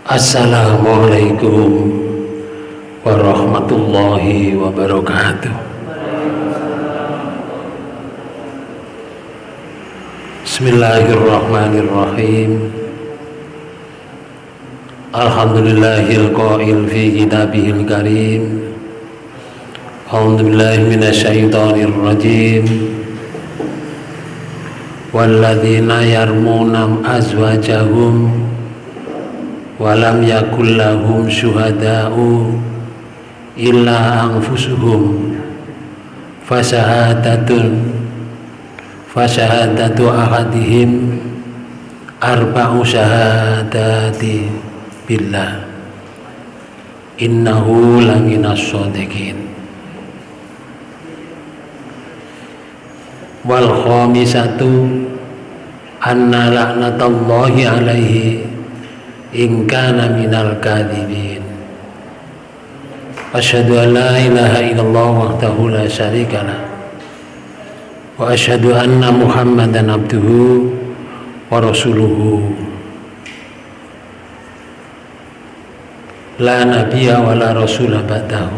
Assalamualaikum warahmatullahi wabarakatuh. Bismillahirrahmanirrahim. Alhamdulillahil qail fi kitabihil karim. A'udzubillahi minasyaitonir rajim. Walladzina yarmuna azwajahum walam yakul lahum syuhada'u illa anfusuhum fasyahadatu ahadihim arba'u syahadati billah innahu laminas shodiqin. Wal khamisatu anna la'natallahi alaihi in kana minal kadhibin. Asyhadu an la ilaha illallah wahdahu la syarika lah wa asyhadu anna Muhammadan abduhu wa rasuluhu la nabiyya wa la rasula ba'dahu.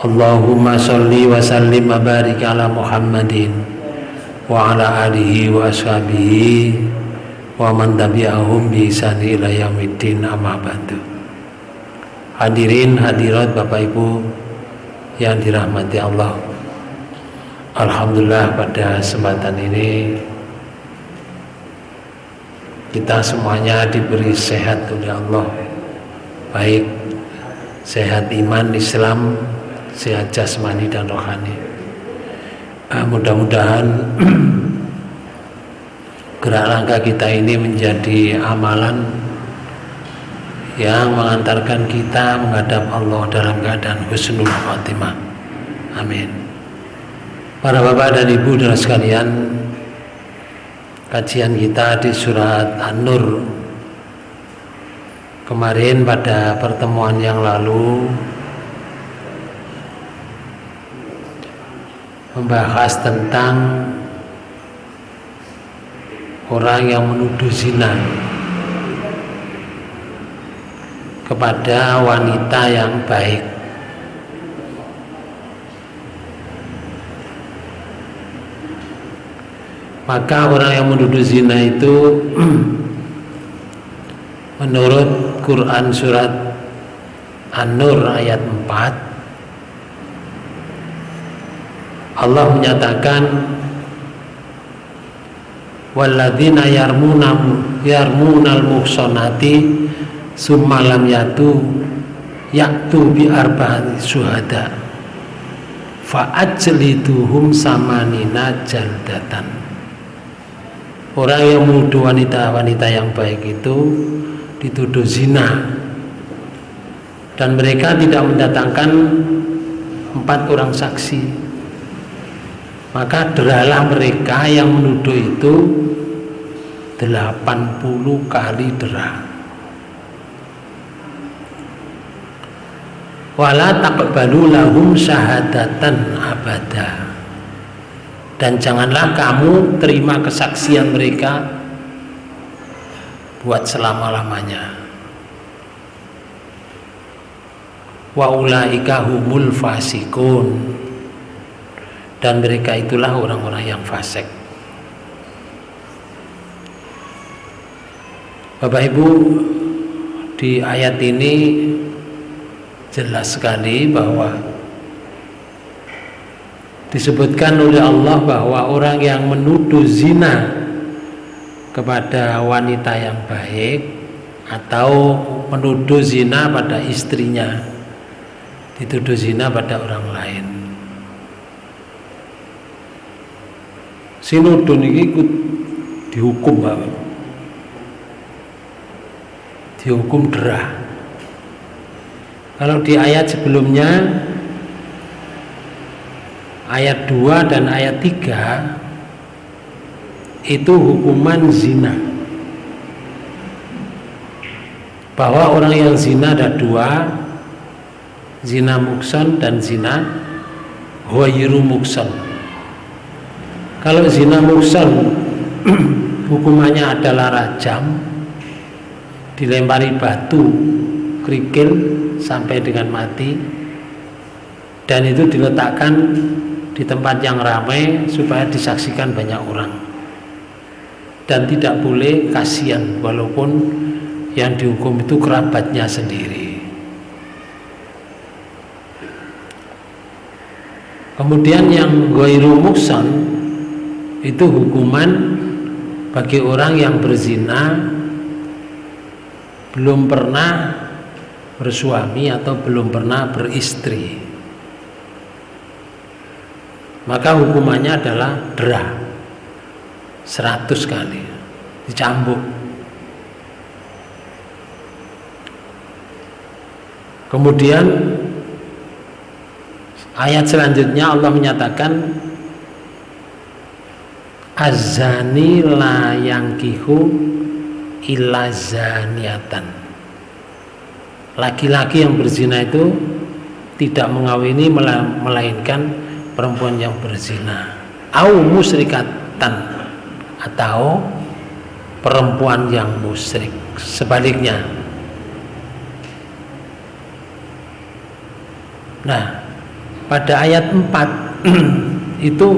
Allahumma sholli wa sallim wa barik ala Muhammadin wa ala alihi wa ashabihi wa man tabi'ahum bi ihsan ila yaumiddin, amma ba'du. Hadirin hadirat Bapak Ibu yang dirahmati Allah, alhamdulillah pada kesempatan ini kita semuanya diberi sehat oleh Allah, baik sehat iman Islam, sehat jasmani dan rohani. Mudah-mudahan gerak langkah kita ini menjadi amalan yang mengantarkan kita menghadap Allah dalam keadaan husnul khotimah. Amin. Para bapak dan ibu dan sekalian, kajian kita di surat An-Nur kemarin pada pertemuan yang lalu membahas tentang orang yang menuduh zina kepada wanita yang baik. Maka orang yang menuduh zina itu menurut Quran surat An-Nur ayat 4, Allah menyatakan walladzina yarmunal muhsanati summa lam ya'tu bi arba'ati syuhada fa ajliduhum samanina jaldatan. Orang yang menuduh wanita yang baik itu dituduh zina dan mereka tidak mendatangkan 4 orang saksi, maka deralah mereka yang menuduh itu 80 kali derah. Wala taqbalu lahum syahadatan abada, dan janganlah kamu terima kesaksian mereka buat selama-lamanya. Wa ulaika humul fasikun, dan mereka itulah orang-orang yang fasik. Bapak Ibu, di ayat ini jelas sekali bahwa disebutkan oleh Allah bahwa orang yang menuduh zina kepada wanita yang baik atau menuduh zina pada istrinya, dituduh zina pada orang lain, sinudun ini ikut dihukum, Bapak. Dihukum derah. Kalau di ayat sebelumnya, ayat 2 dan ayat 3, itu hukuman zina. Bahwa orang yang zina ada 2, zina muksan dan zina ghairu muksan. Kalau zina muksan hukumannya adalah rajam, dilempari batu kerikil sampai dengan mati, dan itu diletakkan di tempat yang ramai supaya disaksikan banyak orang, dan tidak boleh kasihan walaupun yang dihukum itu kerabatnya sendiri. Kemudian yang ghairu muhsan itu hukuman bagi orang yang berzina, belum pernah bersuami atau belum pernah beristri, maka hukumannya adalah derah 100 kali, dicambuk. Kemudian ayat selanjutnya Allah menyatakan az-zani la yankihu illa zaniatan. Laki-laki yang berzina itu tidak mengawini melainkan perempuan yang berzina, au musyrikatan, atau perempuan yang musyrik. Sebaliknya. Nah, pada ayat 4 itu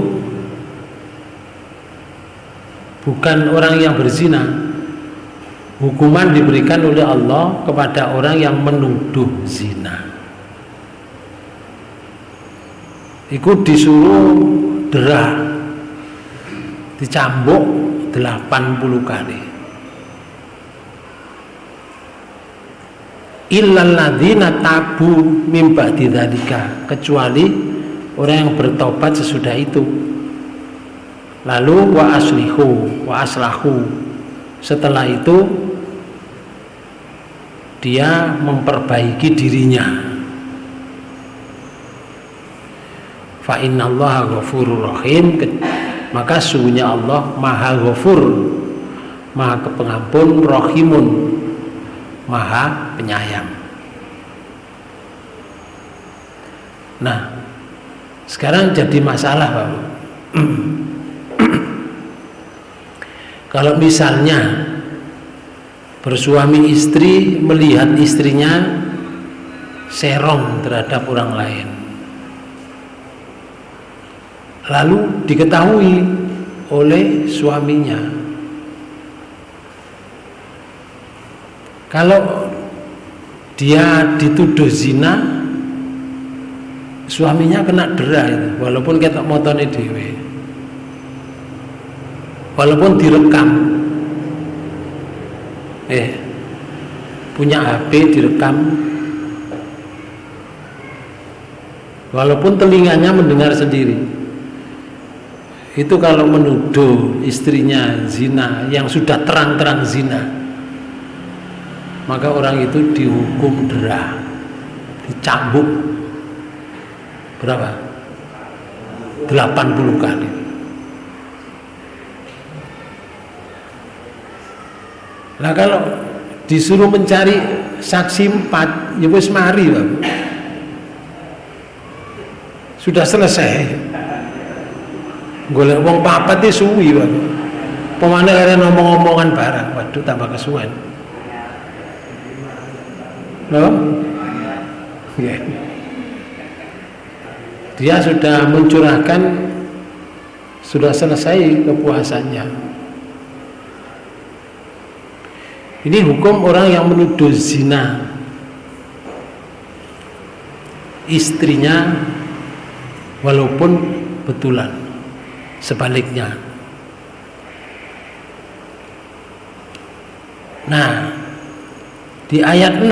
bukan orang yang berzina, hukuman diberikan oleh Allah kepada orang yang menuduh zina. Ikut disuruh derah, dicambuk 80 kali. Illal ladzina tabu mim ba'di dzalika, kecuali orang yang bertobat sesudah itu. Lalu wa aslahu, setelah itu dia memperbaiki dirinya. Fa innallaha ghafurur rahim, maka sungguhnya Allah Maha Ghafur, Maha Pengampun, Rahimun, Maha Penyayang. Nah, sekarang jadi masalah, Pak. Kalau misalnya bersuami istri melihat istrinya serong terhadap orang lain, lalu diketahui oleh suaminya, kalau dia dituduh zina, suaminya kena dera itu, walaupun ketok motone dhewe, walaupun direkam, punya HP direkam, walaupun telinganya mendengar sendiri. Itu kalau menuduh istrinya zina yang sudah terang-terang zina, maka orang itu dihukum dera, dicambuk berapa? 80 kali. Nah, kalau disuruh mencari saksi 4, ya wis mari, Pak. Sudah selesai. Golek wong papat iki suwi, Pak. Pemane arek ngomong-ngomongan barang, waduh tambah kesuwen. Loh? Yeah. Dia sudah mencurahkan, sudah selesai kepuasannya. Ini hukum orang yang menuduh zina istrinya walaupun betulan. Sebaliknya. Nah, di ayat 6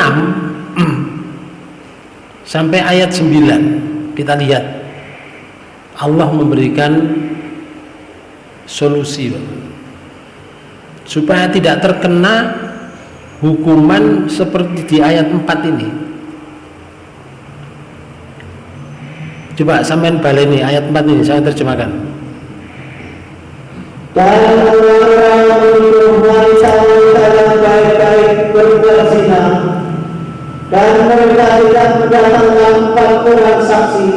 sampai ayat 9 kita lihat Allah memberikan solusi supaya tidak terkena hukuman seperti di ayat 4 ini. Coba sampean baleni ayat 4 ini, saya terjemahkan. Dan orang-orang menuduh wanita-wanita yang baik-baik berbuat zina, dan mereka tidak mendatangkan 4 orang saksi,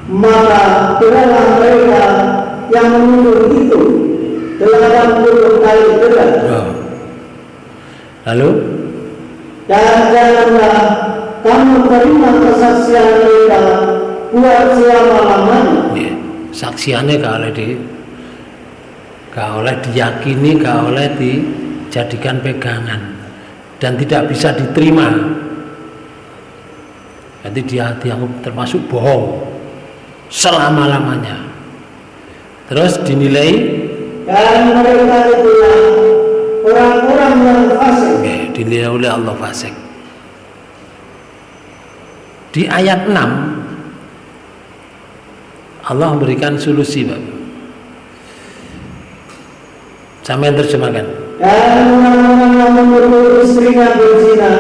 maka adalah mereka yang menuduh itu telah 80 kali berat. Oh. Lalu Dan janganlah kamu terima kesaksian mereka buat selama-lamanya. ya, saksiannya gak oleh diyakini, gak oleh dijadikan pegangan dan tidak bisa diterima. Nanti dia dianggap termasuk bohong selama-lamanya. Terus dinilai Dan mereka itulah orang-orang yang fasik. dinilai oleh Allah fasik. Di ayat 6 Allah memberikan solusi, Pak. Sampai terjemahkan. Dan orang-orang yang menuduh istrinya berzina,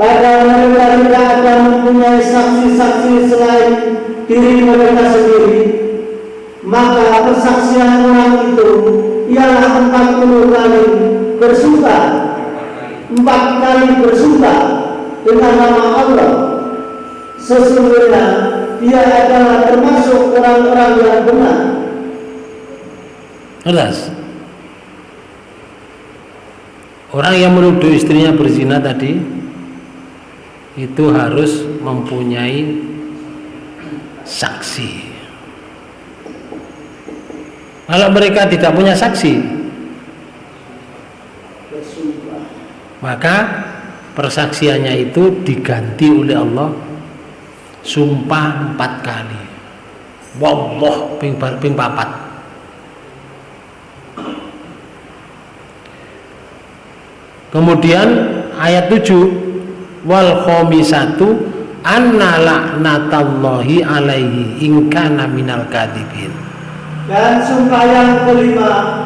padahal mereka tidak akan mempunyai saksi-saksi selain diri mereka sendiri, maka persaksian orang itu ialah 40 kali bersumpah, 4 kali bersumpah dengan nama Allah. Sesungguhnya dia adalah termasuk orang-orang yang benar. Jelas. Orang yang menuduh istrinya berzina tadi itu harus mempunyai saksi. Kalau mereka tidak punya saksi, maka persaksiannya itu diganti oleh Allah sumpah 4 kali. Wallah ping 4. Kemudian ayat 7, wal khamisatu anna la'natallahi alaihi in kana minal kadhibin. Dan sumpah yang kelima,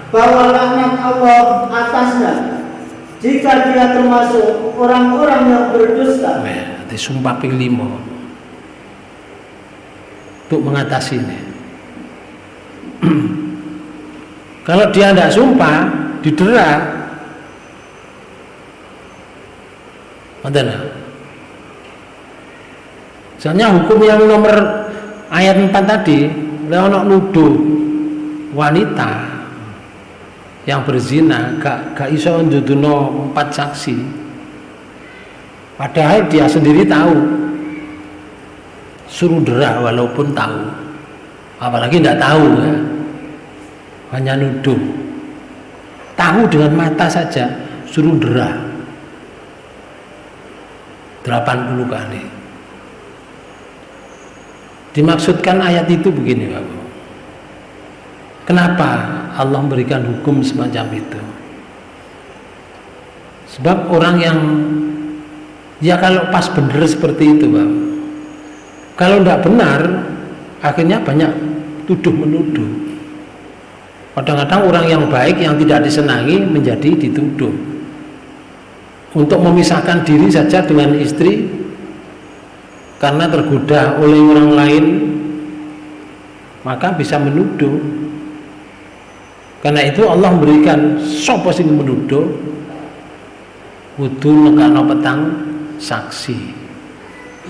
bahwa laknat Allah atasnya jika dia termasuk orang-orang yang berdusta. Nanti sumpah ping 5 untuk mengatasi ini. Kalau dia tidak sumpah, didera. Misalnya hukum yang nomor ayat 4 tadi, kalau nuduh wanita yang berzina gak iso nduduno 4 saksi, padahal dia sendiri tahu, suruh dera walaupun tahu. Apalagi tidak tahu ya, hanya nuduh. Tahu dengan mata saja, suruh dera 80 kali. Dimaksudkan ayat itu begini, Bapak. Kenapa Allah memberikan hukum semacam itu? Sebab orang yang ya kalau pas benar seperti itu, Bapak. Kalau tidak benar, akhirnya banyak tuduh menuduh. Kadang-kadang orang yang baik yang tidak disenangi menjadi dituduh. Untuk memisahkan diri saja dengan istri karena tergoda oleh orang lain, maka bisa menuduh. Karena itu Allah memberikan sapa sing menuduh kudu nekakno petang saksi.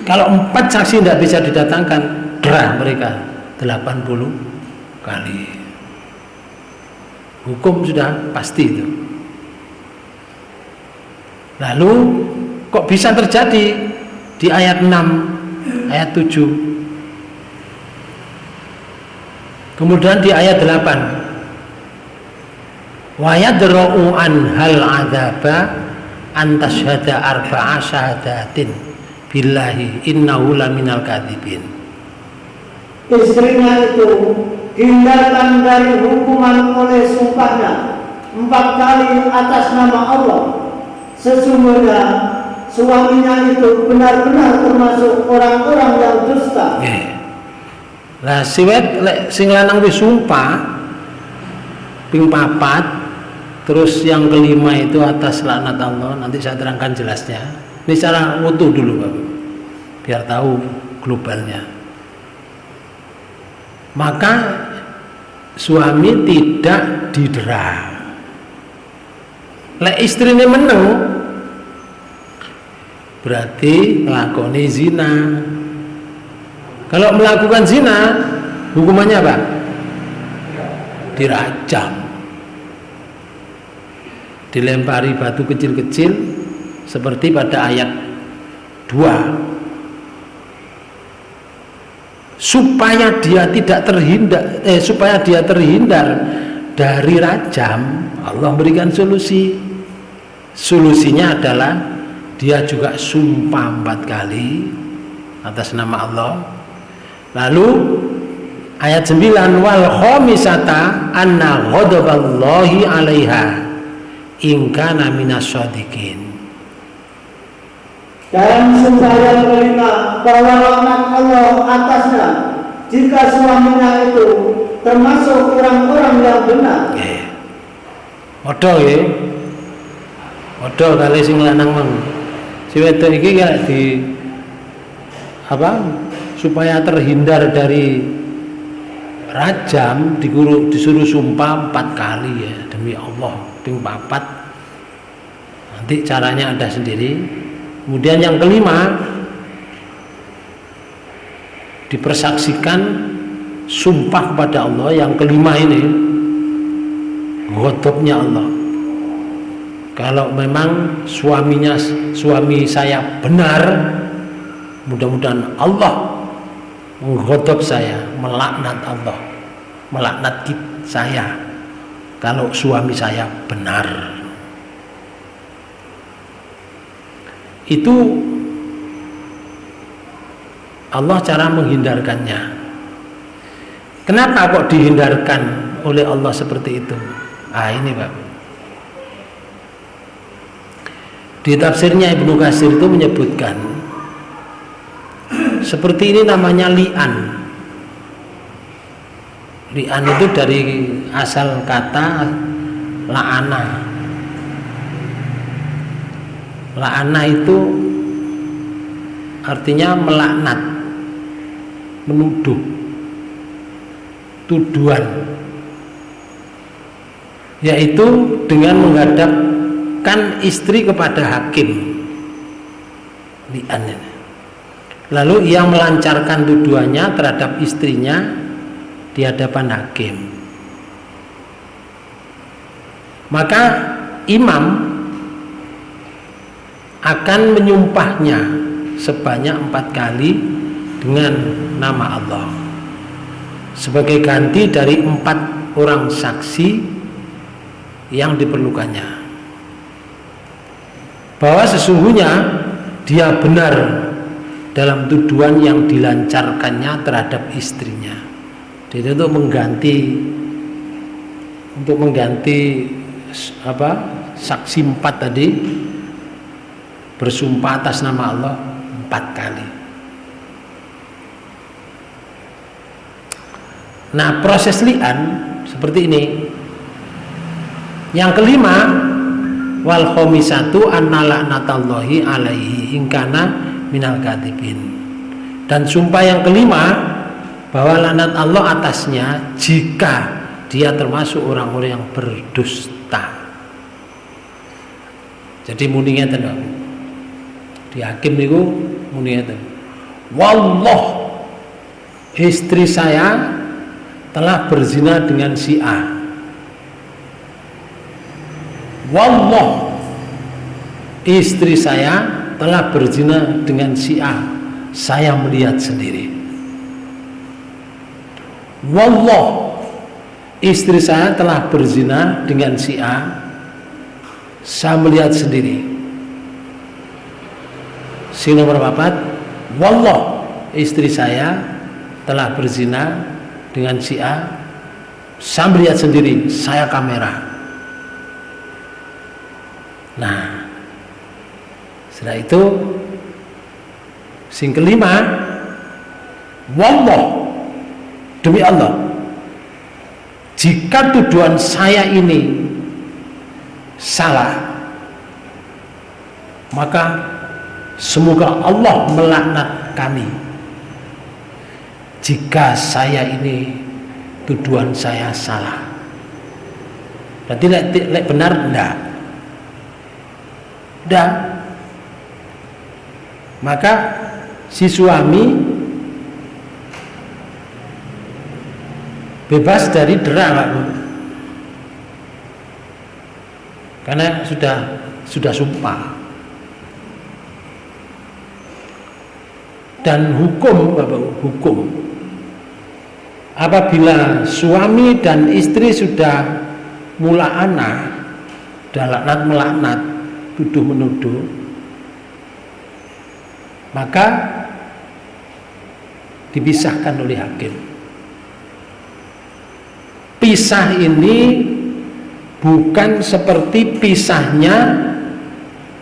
Kalau 4 saksi tidak bisa didatangkan, derah mereka 80 kali. Hukum sudah pasti itu. Lalu kok bisa terjadi di ayat 6, ayat 7. Kemudian di ayat 8. Wa yadra'u an hal adzaba an tashhada arba'a syahadatin billahi innahu laminal kadhibin. Istrinya itu dihindarkan dari hukuman oleh sumpahnya 4 kali atas nama Allah. Sesungguhnya suaminya itu benar-benar termasuk orang-orang yang dusta. Lah siwet sing lanang wis sumpah ping 4, terus yang kelima itu atas laknat Allah. Nanti saya terangkan jelasnya. Ini secara utuh dulu, Bapak, biar tahu globalnya. Maka suami tidak didera. Lek istrine meneng berarti melakoni zina. Kalau melakukan zina hukumannya apa? Dirajam. dilempari batu kecil-kecil seperti pada ayat 2, supaya dia terhindar dari rajam. Allah berikan solusinya adalah dia juga sumpah 4 kali atas nama Allah. Lalu ayat 9, wal khamisata anna ghadaballahi 'alaiha in kana minasyadiqin. Dan sumpah yang kelima, bahwa laknat Allah atasnya jika suaminya itu termasuk orang-orang yang benar. Modal ya, modal kali sing lanang mang. Si wedok iki gak di apa? Supaya terhindar dari rajam disuruh sumpah 4 kali ya, demi Allah ping 4. Nanti caranya ada sendiri. Kemudian yang kelima, dipersaksikan sumpah kepada Allah. Yang kelima ini ghadabnya Allah. Kalau memang suami saya benar, mudah-mudahan Allah mengghadab saya, melaknat Allah, melaknat saya kalau suami saya benar. Itu Allah cara menghindarkannya. Kenapa kok dihindarkan oleh Allah seperti itu? Ini Pak, di tafsirnya Ibnu Katsir itu menyebutkan seperti ini, namanya li'an. Li'an itu dari asal kata la'ana. La'ana itu artinya melaknat, menuduh, tuduhan, yaitu dengan menghadapkan istri kepada hakim. Li'an. Lalu ia melancarkan tuduhannya terhadap istrinya di hadapan hakim. Maka imam akan menyumpahnya sebanyak 4 kali dengan nama Allah sebagai ganti dari 4 orang saksi yang diperlukannya, bahwa sesungguhnya dia benar dalam tuduhan yang dilancarkannya terhadap istrinya. Jadi untuk mengganti saksi 4 tadi, bersumpah atas nama Allah 4 kali. Nah, proses li'an seperti ini. Yang kelima, wal khamisatu anna la'natallahi alaihi in kana minal kadhibin. Dan sumpah yang kelima, bahwa laknat Allah atasnya jika dia termasuk orang-orang yang berdusta. Jadi muni ngeten Pak. Di hakim niku muni ngeten. Wallah, istri saya telah berzina dengan si A. Wallah, istri saya telah berzina dengan si A. Saya melihat sendiri. Wallah, istri saya telah berzina dengan si A. Saya melihat sendiri. Si nomor 4, wallah, istri saya telah berzina dengan si A. Saya melihat sendiri, saya kamera. Nah, setelah itu sing kelima, wallah, demi Allah, jika tuduhan saya ini salah, maka semoga Allah melaknat kami jika saya ini tuduhan saya salah. Berarti lek benar enggak? Enggak. Maka si suami bebas dari dera, Pak. karena sudah sumpah. Dan hukum, Bapak, hukum apabila suami dan istri sudah mula'anah, sudah laknat melaknat, tuduh menuduh, maka dipisahkan oleh hakim. Pisah ini bukan seperti pisahnya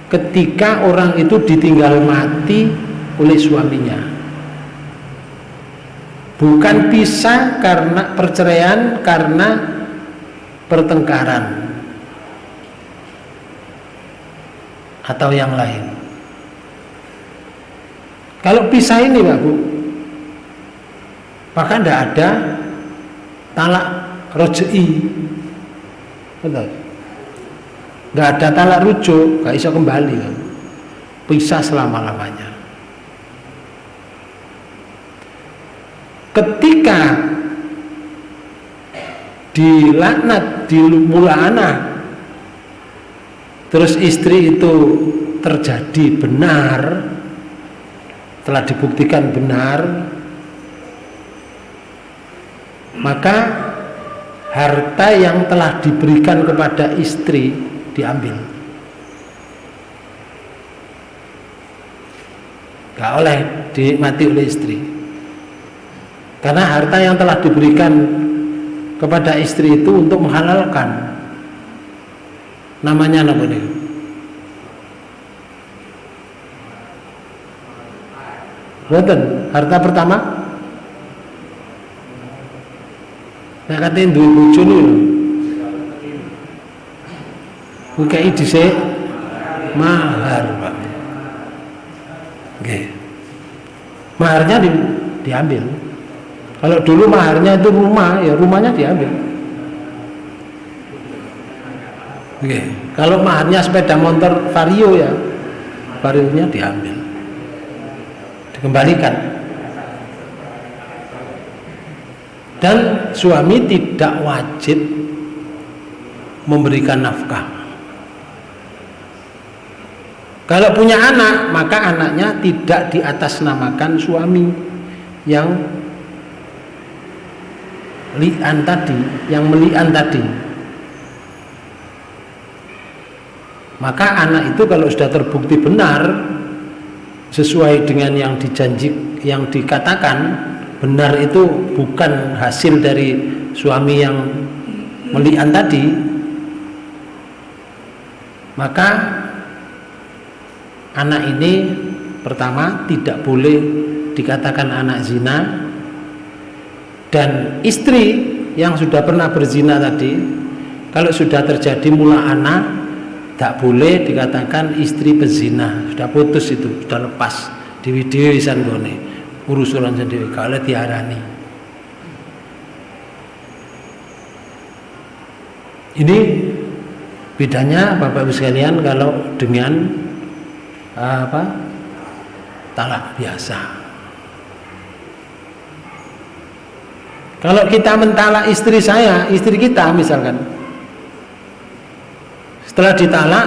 ketika orang itu ditinggal mati oleh suaminya. Bukan pisah karena perceraian, karena pertengkaran atau yang lain. Kalau pisah ini, Pak Bu, maka tidak ada talak roj'i, betul? Tidak ada talak rujuk, nggak bisa kembali, kan? Pisah selama-lamanya. Ketika dilaknat, dimula'anah, terus istri itu terjadi benar, telah dibuktikan benar, maka harta yang telah diberikan kepada istri diambil. Gak oleh dinikmati oleh istri, karena harta yang telah diberikan kepada istri itu untuk menghalalkan. Namanya apa nih? Boten, harta pertama. Nek katen duwe bojo niku. Kuwi dhisik mahar, Pak. Nggih. Maharnya diambil. Kalau dulu maharnya itu rumah, ya rumahnya diambil. Oke. Kalau maharnya sepeda motor Vario, ya Varionya diambil, dikembalikan. Dan suami tidak wajib memberikan nafkah. Kalau punya anak, maka anaknya tidak diatasnamakan suami yang li'an tadi, yang meli'an tadi. Maka anak itu kalau sudah terbukti benar sesuai dengan yang dijanji, yang dikatakan benar, itu bukan hasil dari suami yang meli'an tadi, maka anak ini pertama tidak boleh dikatakan anak zina. Dan istri yang sudah pernah berzina tadi, kalau sudah terjadi mula'anah, tak boleh dikatakan istri pezina. Sudah putus itu, sudah lepas. Dewi-dewi wisan gone, urusan sendiri, kalau diarani. Ini bedanya Bapak Ibu sekalian kalau dengan talak biasa. Kalau kita mentalak istri saya, istri kita misalkan, setelah ditalak,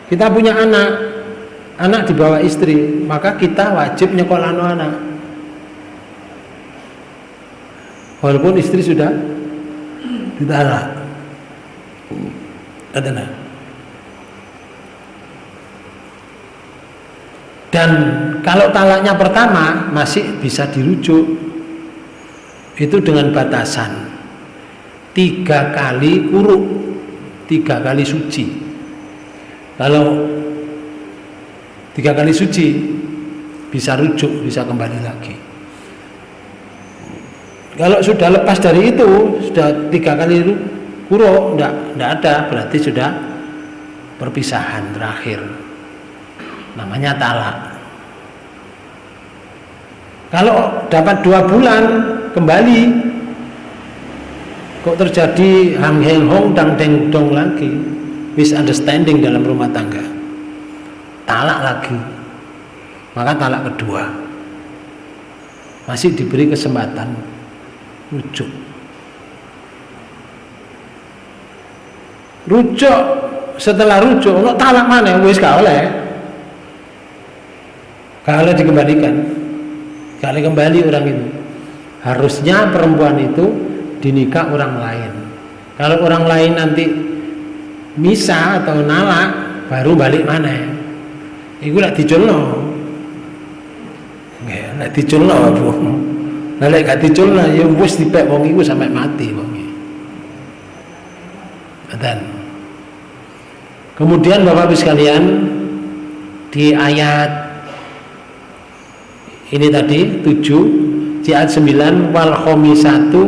kita punya anak di bawah istri, maka kita wajib nyekolano anak, walaupun istri sudah ditalak. Dan kalau talaknya pertama masih bisa dirujuk. Itu dengan batasan 3 kali kuruk, 3 kali suci. Kalau 3 kali suci bisa rujuk, bisa kembali lagi. Kalau sudah lepas dari itu, sudah 3 kali kuruk, enggak ada, berarti sudah perpisahan terakhir, namanya talak. Kalau dapat 2 bulan kembali, kok terjadi hang heng hong dang deng dong lagi, misunderstanding dalam rumah tangga, talak lagi, maka talak kedua masih diberi kesempatan rujuk. Rujuk, setelah rujuk ono talak mana wis gak oleh. Gak oleh dikembalikan. Gak oleh kembali orang itu. Harusnya perempuan itu dinikah orang lain. Kalau orang lain nanti misa atau nalak baru balik mana? Iku lek diculno. Nggih, lek diculno Bu. Lek gak diculno ya wis dipek wong iku sampai mati wong iki. Dan kemudian Bapak Ibu sekalian, di ayat ini tadi 7, di ayat 9 wal khomisatu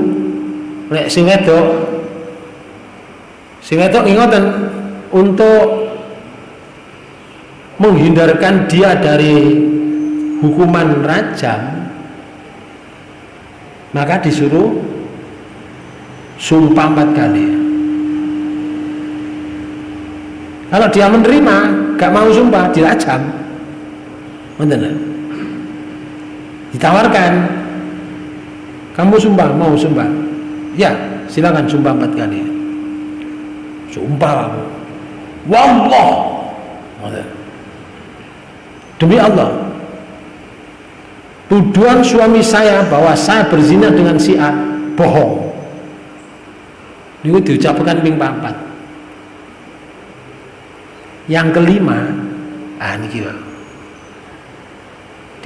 lek sing wedok ingoten untuk menghindarkan dia dari hukuman rajam, maka disuruh sumpah 4 kali. Kalau dia menerima, gak mau sumpah, dirajam. Benar? Ditawarkan, kamu sumpah, mau sumpah? Ya, silakan sumpah 4 kali. Sumpah, wallah, demi Allah, tuduhan suami saya bahwa saya berzina dengan si A bohong. Ini diucapkan ping 4. Yang kelima, ini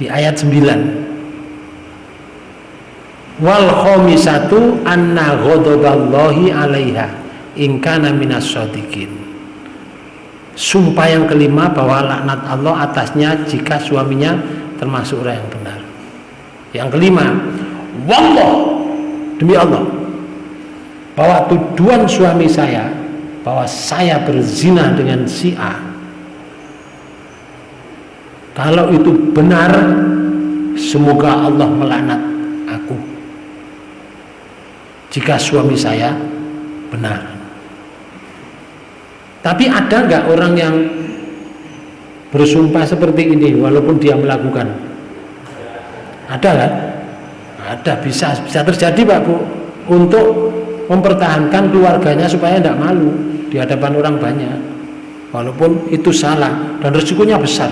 di ayat 9, wal khomisatu anna ghadaballahi 'alaiha in kana minas shadiqin. Sumpah yang kelima bahwa laknat Allah atasnya jika suaminya termasuk orang yang benar. Yang kelima, wallah, demi Allah, bahwa tuduhan suami saya bahwa saya berzina dengan si A, kalau itu benar, semoga Allah melaknat aku jika suami saya benar. Tapi ada nggak orang yang bersumpah seperti ini walaupun dia melakukan? Ada kan? Ada, bisa terjadi Pak Bu, untuk mempertahankan keluarganya supaya tidak malu di hadapan orang banyak, walaupun itu salah dan resikonya besar.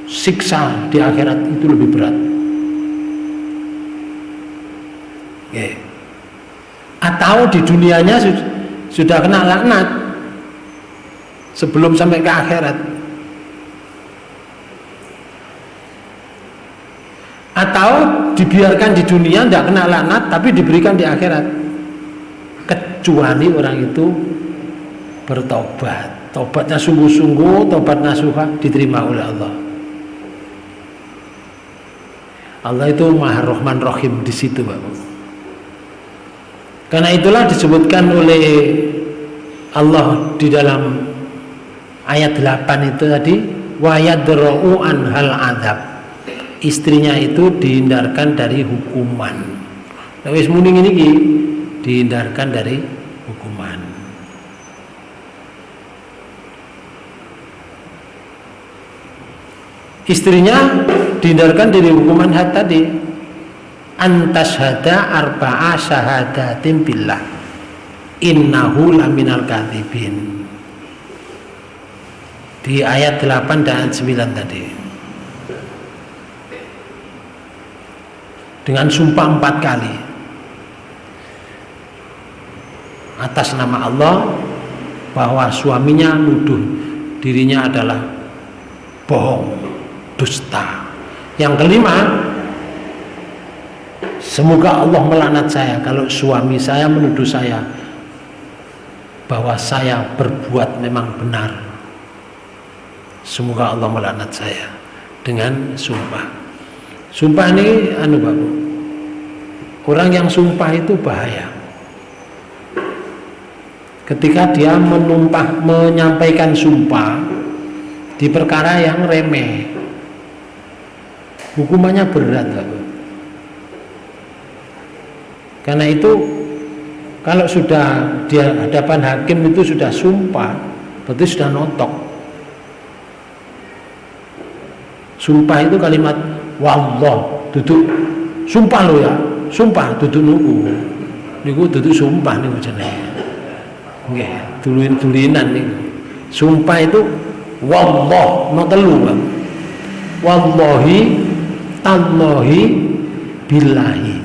Siksa di akhirat itu lebih berat. Atau di dunianya sudah kena laknat sebelum sampai ke akhirat. Atau dibiarkan di dunia tidak kena laknat tapi diberikan di akhirat, kecuali orang itu bertobat, tobatnya sungguh-sungguh, tobat nasuha, diterima oleh Allah. Allah itu Maha Rahman Rahim di situ, Bapak. Karena itulah disebutkan oleh Allah di dalam ayat 8 itu tadi, wa yadra'u anhal adzab. Istrinya itu dihindarkan dari hukuman. Nah, wis muni ngene iki, dihindarkan dari hukuman. Istrinya dihindarkan dari hukuman had tadi, antashhada arba'a syahadatin billah innahu laminal kadzibin, di ayat 8 dan 9 tadi, dengan sumpah 4 kali atas nama Allah bahwa suaminya nuduh dirinya adalah bohong, dusta. Yang kelima, semoga Allah melaknat saya kalau suami saya menuduh saya bahwa saya berbuat memang benar. Semoga Allah melaknat saya dengan sumpah. Sumpah ini Bapak, orang yang sumpah itu bahaya. Ketika dia menyampaikan sumpah di perkara yang remeh, hukumannya berat, Bapak. Karena itu kalau sudah di hadapan hakim itu sudah sumpah, berarti sudah notok. Sumpah itu kalimat wallah, duduk sumpah lo ya, sumpah duduk nuku, niku duduk sumpah nih jenenge. Nggih, dulin-dulinan niku. Sumpah itu wallah no telu, Bang. Wallahi, tallahi, billahi.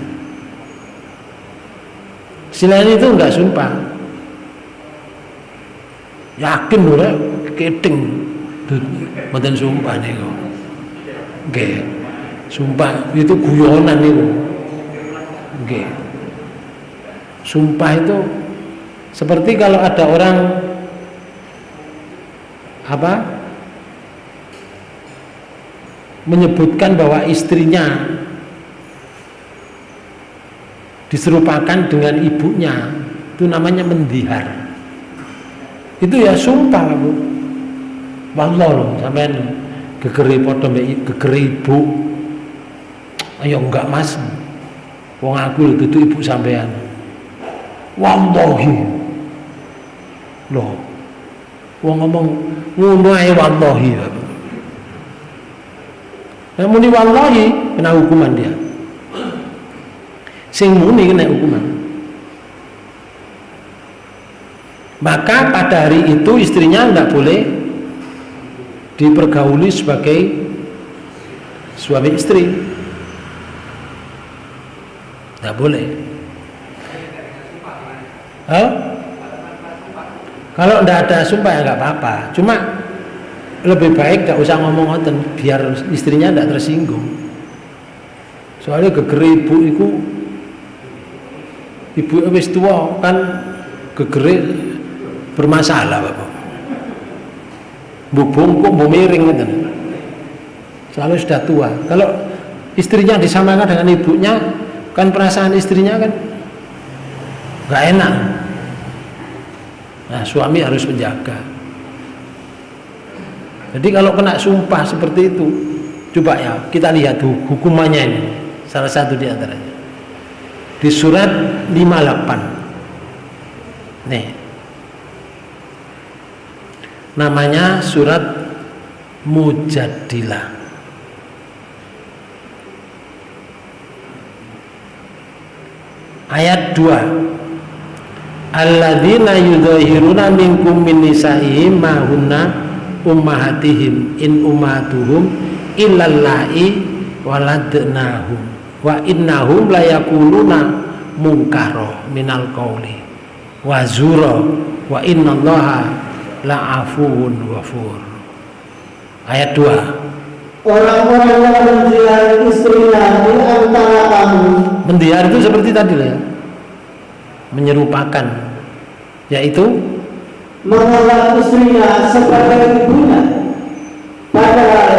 Selain itu enggak sumpah. Yakin ora keting mboten sumpah niku. Nggih. Sumpah itu guyonan niku. Nggih. Sumpah itu seperti kalau ada orang menyebutkan bahwa istrinya diserupakan dengan ibunya, itu namanya mendihar. Itu ya sumpah, Bu. Wallah loh, sampean gegeri padha mbek gegeri ibu. Ayo enggak, Mas. Wong aku lho dudu ibu sampean. Wallahi. Loh. Wong ngomong ngono ae wallahi. Nah, muni wallahi kena hukuman dia. Sing muni kena hukuman. Maka pada hari itu istrinya tidak boleh dipergauli sebagai suami istri. Tidak boleh. Kalau tidak ada sumpah ya nggak apa-apa. Cuma lebih baik tidak usah ngomong ngoten biar istrinya tidak tersinggung. Soalnya gegere ibu wis tua kan, gegere bermasalah, Bapak. Bungkuk miring ngoten. Selalu sudah tua. Kalau istrinya disamakan dengan ibunya, kan perasaan istrinya kan nggak enak. Nah, suami harus menjaga. Jadi kalau kena sumpah seperti itu, coba ya kita lihat hukumannya ini. Salah satu di antaranya di surat 58. Nih, namanya surat Mujadilah. Ayat 2. Alladzina yudhahiruna minkum min nisaihim ma hunna ummahatihim in ummatuhum illallai waladnahum wa innahum la yaquluna munkara minal qauli wa zura wa innallaha la afuwun ghafur. Ayat 2. Orang-orang yang menziarah istrinya di antara kamu. Menziarah itu seperti tadi ya, menyerupakan, yaitu menganggap istrinya sebagai ibunya, padahal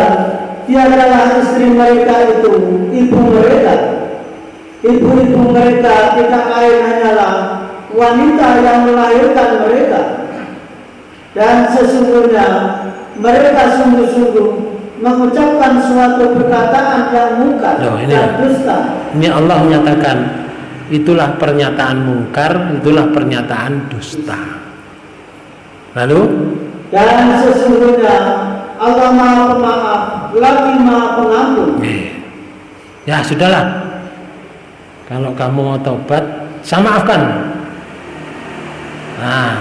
dia adalah istri mereka itu ibu mereka. Ibu-ibu mereka tidak lain hanyalah wanita yang melahirkan mereka, dan sesungguhnya mereka sungguh-sungguh mengucapkan suatu perkataan yang mungkar dan dusta. Ini Allah menyatakan itulah pernyataan mungkar, itulah pernyataan dusta. Lalu dan sesungguhnya Allah Maha Pemaaf lagi Maha Pengampun. Ya sudahlah, kalau kamu mau tobat, saya maafkan. Nah,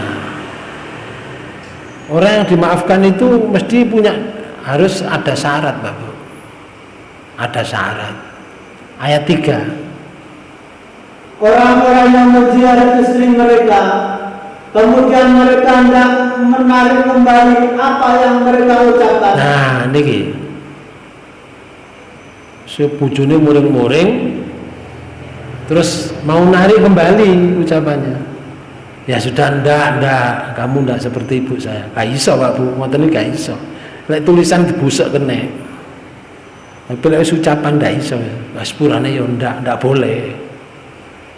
orang yang dimaafkan itu mesti harus ada syarat, Bapak. Ada syarat. Ayat 3. Orang-orang yang menziarah istri mereka, kemudian mereka hendak menarik kembali apa yang mereka ucapkan. Nah, niki. Sebujune muring-muring, terus mau narik kembali ucapannya. Ya sudah, ndak, kamu ndak seperti ibu saya. Gak iso, Pak Bu, ngoten iki gak iso. Lek tulisan dibusek kene. Tapi lek ucapan ndak iso. Wis purane ya ndak boleh.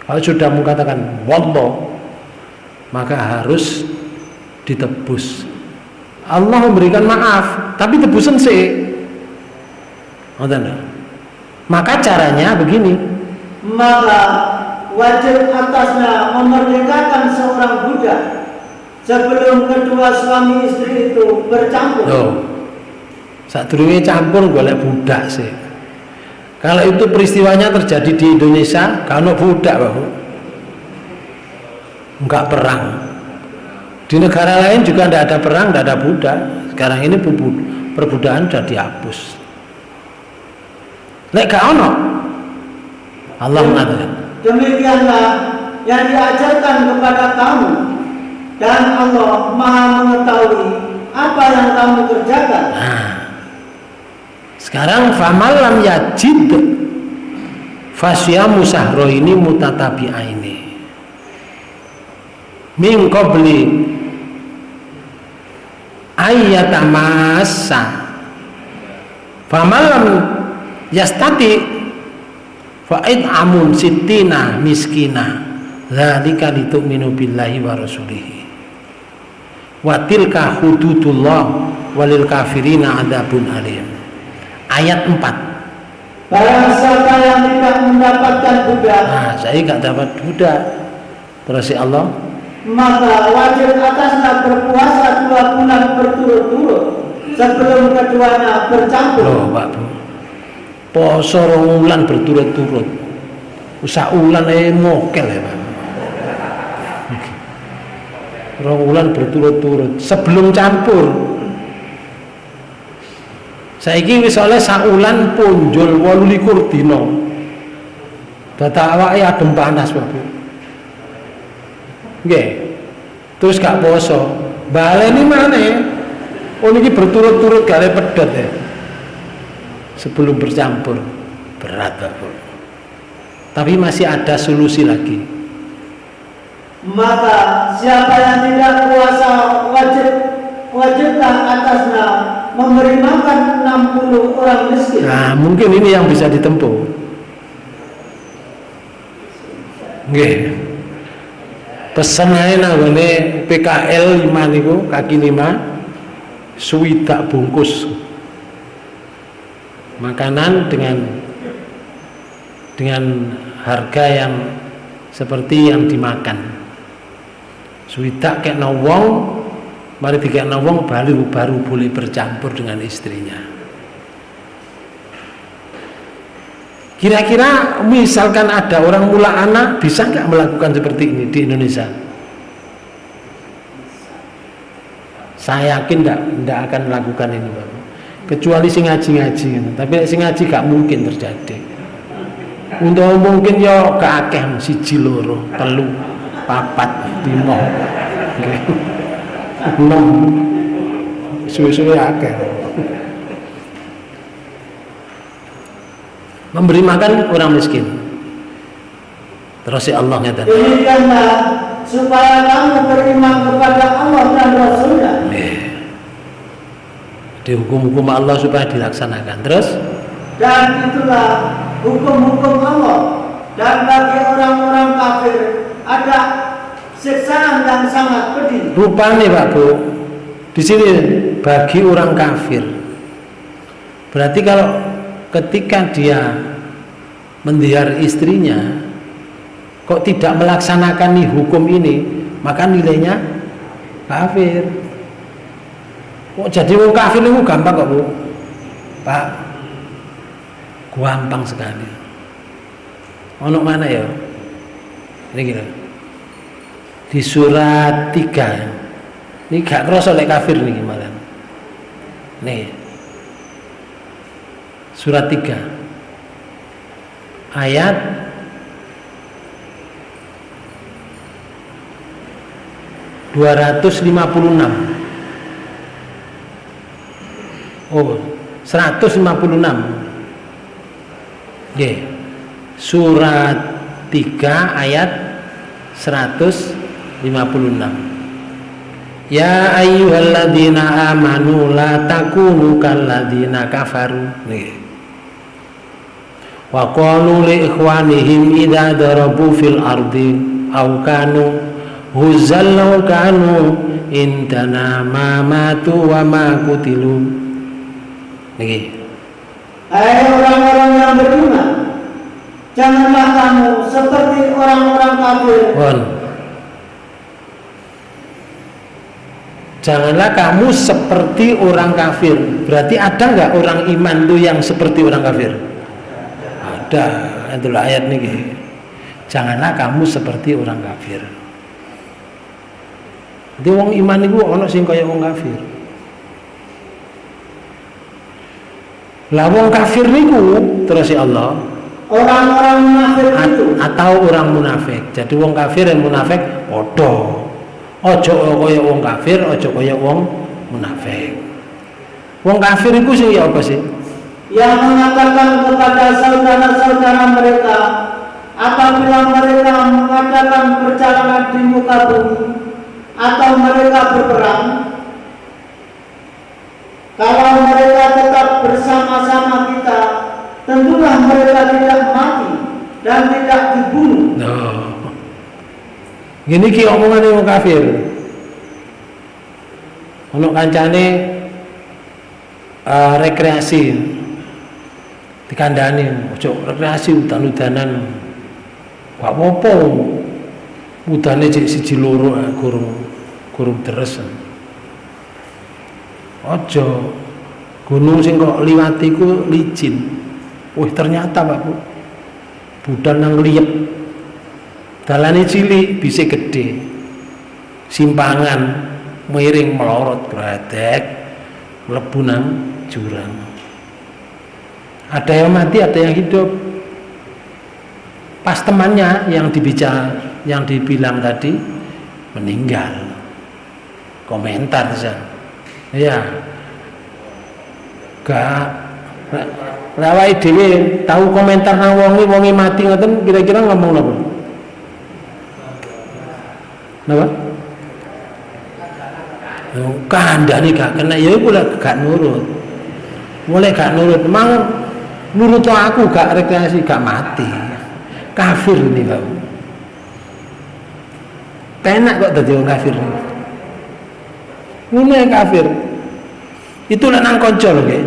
Kalau sudah mengatakan wallah, maka harus ditebus. Allah memberikan maaf, tapi tebusan sih. Maka caranya begini. Maka wajib atasnya memerdekakan seorang budak sebelum kedua suami istri itu bercampur. Sadurunge campur golek budak sih. Kalau itu peristiwanya terjadi di Indonesia, kalau budak, Bapak, enggak perang, Di negara lain juga tidak ada perang, tidak ada budak. Sekarang ini perbudakan sudah dihapus. Lek gak ono, Allah mengatakan, demikianlah yang diajarkan kepada kamu, dan Allah Maha mengetahui apa yang kamu kerjakan. Nah, sekarang famalam yajid fasyamu sahroini mutatabi'aini min qabli ayyatamassa famalam yastati fa'id amun sittina miskina dzalika litu'minu billahi wa rasulihi wa tilka hududullah walil kafirina adzabun alim. Ayat 4. Barang siapa yang tidak mendapatkan budak, Nah, saya gak dapat budak. Terus si Allah, maka wajib atasnya berpuasa 2 bulan berturut-turut sebelum keduanya bercampur. loh Pak Bu, poso 2 bulan berturut-turut, usah ulan mokel ya Pak. 2 bulan berturut-turut sebelum campur. Saiki wis oleh saulan punjul 28 dina. Dadak awake adem panas Pak Bu. Nggih. Terus gak poso. Baleni maneh. Oh niki berturut-turut gale pedhot ya. Sebelum bercampur. Berat Pak Bu. Tapi masih ada solusi lagi. Maka siapa yang tidak puasa wajibkan atasnya memberi makan 60 orang miskin. Nah, mungkin ini yang bisa ditempuh. Nggih. Pesen ae nanggone PKL 5 niku, kaki 5 swidak bungkus makanan dengan harga yang seperti yang dimakan. Swidak kek wong, mari dikekno wong baru boleh bercampur dengan istrinya. Kira-kira misalkan ada orang mula anak, bisa nggak melakukan seperti ini di Indonesia? Saya yakin nggak akan melakukan ini Pak. Kecuali sing ngaji-ngaji, tapi sing ngaji gak mungkin terjadi. Untuk mungkin ya gak akeh 1, 2, 3, 4, 5, 6 suwe-suwe akeh. Memberi makan orang miskin. Terus si Allah ngatakan, Demikianlah supaya kamu beriman kepada Allah dan Rasulnya. Di hukum-hukum Allah supaya dilaksanakan. Terus Dan itulah hukum-hukum Allah. Dan bagi orang-orang kafir ada siksaan yang sangat pedih. rupanya Pak Bu, di sini bagi orang kafir. Berarti kalau ketika dia mendiar istrinya kok tidak melaksanakan nih hukum ini, maka nilainya kafir. Kok jadi orang kafir itu gampang kok Bu? Pak, gampang sekali. Ono mana ya? Ini gila. Di surat 3. Ini gak kerasa oleh kafir nih malah. Nih. Surat 3. Ayat 256. Oh, 156. Nggih. Surat 3 ayat 156. Ya ayyuhalladzina amanu la takunu kalladzina kafaru. Nggih. Wa qalu li ikhwanihim idza darabu fil ardi aw kanu huzal law kanu indana ma matu wa ma kutilu. Nggih. Hai orang-orang yang beriman, janganlah kamu seperti orang-orang kafir. Bon. Janganlah kamu seperti orang kafir. Berarti ada nggak orang iman tuh yang seperti orang kafir? Ada. Itulah ayat ini. Janganlah kamu seperti orang kafir. Jadi wong iman iku ana sing kaya wong kafir. Lah wong kafir niku terus Allah orang-orang munafik itu atau orang munafik. Jadi wong kafir dan munafik padha. Aja kaya wong kafir, aja kaya wong munafik. Wong kafir iku sing ya apa sih? Yang mengatakan kepada saudara-saudara mereka apabila mereka mengadakan perjalanan di muka bumi atau mereka berperang, kalau mereka tetap bersama-sama kita, tentulah mereka tidak mati dan tidak dibunuh. Nah, gini ki omongannya wong kafir. Ono kancane rekreasi dikandani, ojo rekreasi udan-udanan. Gak apa-apa. Udane cek siji loro gurung deres. Ojo gunung sing kok liwati ku licin. Wih ternyata Pak Bu, budan nang liyep. Dalane cilik bisa gede. Simpangan miring melorot bradek mlebu nang jurang. Ada yang mati, ada yang hidup. Pas temannya yang dibilang tadi meninggal. Komentar saja. Ya. Gak lawai dhewe tahu komentar nang wonge mati ngoten kira-kira ngomong napa? Napa? Kandhane gak kena ya iku lek gak nurut. Mulai gak nurut, emang nurut aku gak rekreasi gak mati. Kafir ini Pak. Penak kok dadi wong kafir. Ngono kafir. Itu lek nang kanca lho nggih.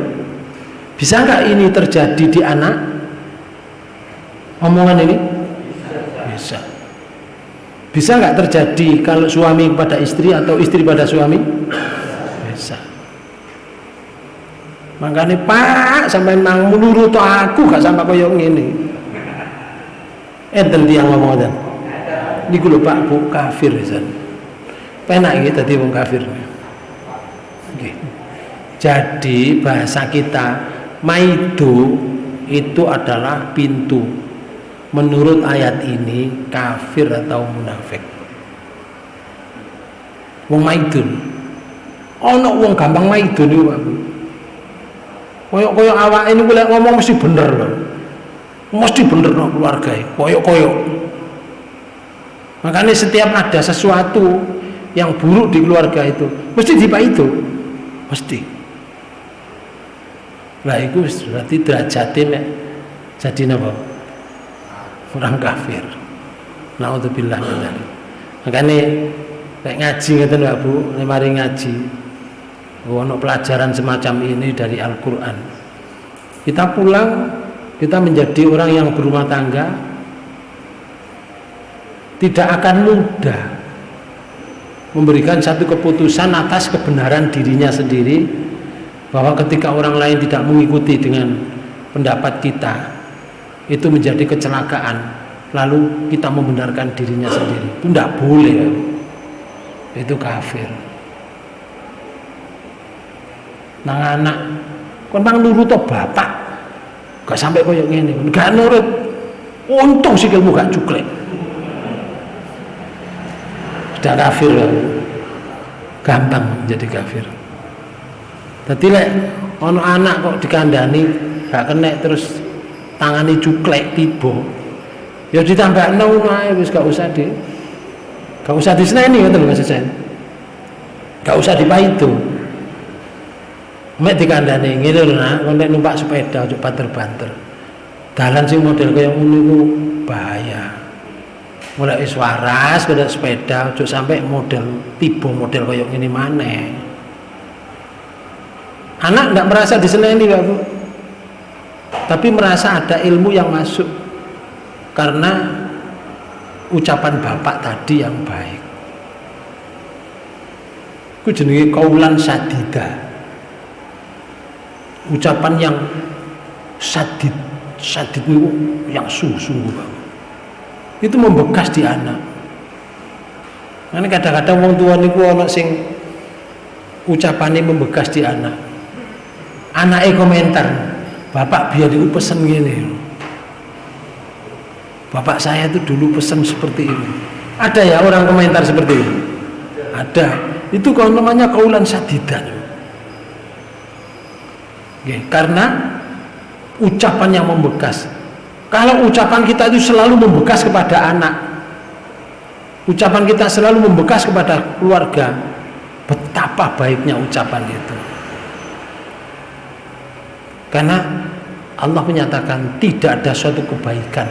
Bisa nggak ini terjadi di anak? Omongan ini? Bisa. Bisa nggak terjadi kalau suami pada istri atau istri pada suami? Bisa. Makanya Pak sampai nang menurut aku gak sampai koyo ngene. Enten tiyang ngomong ngoten. Niku lho Pak Bu kafir pisan. Penak iki dadi wong kafir. Nggih. Jadi bahasa kita maidu itu adalah pintu. Menurut ayat ini kafir atau munafik. Wong maidun. Ana wong gampang maidun niku Pak. Koyok-koyok awake niku lek ngomong mesti bener lho. Mesti bener nang keluargae, koyok-koyok. Makanya setiap ada sesuatu yang buruk di keluarga itu mesti dipaidu. Mesti. Lah itu berarti derajatnya jadi napa? Orang kafir. Naudzubillah min dzalik. Makane nek ngaji ngoten Pak Bu, nek mari ngaji ono pelajaran semacam ini dari Al-Qur'an. Kita pulang, kita menjadi orang yang berumah tangga tidak akan mudah memberikan satu keputusan atas kebenaran dirinya sendiri, bahwa ketika orang lain tidak mengikuti dengan pendapat kita itu menjadi kecelakaan, lalu kita membenarkan dirinya sendiri. Itu tidak boleh. Itu kafir. Nang anak kon bang nurut bapak gak sampai koyo ngene, gak nurut, untung sikilmu gak cuklek, sudah kafir. Gampang jadi kafir. Dadi lek ana anak kok dikandani gak kena terus tangani cuklek tiba, ya ditambahno ae wis gak usah diseneni ngoten lho Mas Sen. Gak usah dipaido. Mek dikandani ngene lho Nak, kon nek numpak sepeda ojo banter-banter. Dalan sing model kaya ngono iku bahaya. Mulai wis waras kena sepeda ojo sampai model tiba model kaya ngene maneh. Anak tidak merasa diseneni Pak Bu, tapi merasa ada ilmu yang masuk karena ucapan bapak tadi yang baik. Ku jenenge kaulan sadida, ucapan yang sadid itu yang sungguh Pak. Itu membekas di anak. Karena kadang-kadang wong tua niku ana sing ucapane membekas di anak. Anake komentar, "Bapak biar iku pesen ngene. Bapak saya itu dulu pesen seperti ini." Ada ya orang komentar seperti itu? Ada. Itu kalau namanya kaulan sadidan. Karena ucapan yang membekas. Kalau ucapan kita itu selalu membekas kepada anak, ucapan kita selalu membekas kepada keluarga, betapa baiknya ucapan itu. Karena Allah menyatakan tidak ada suatu kebaikan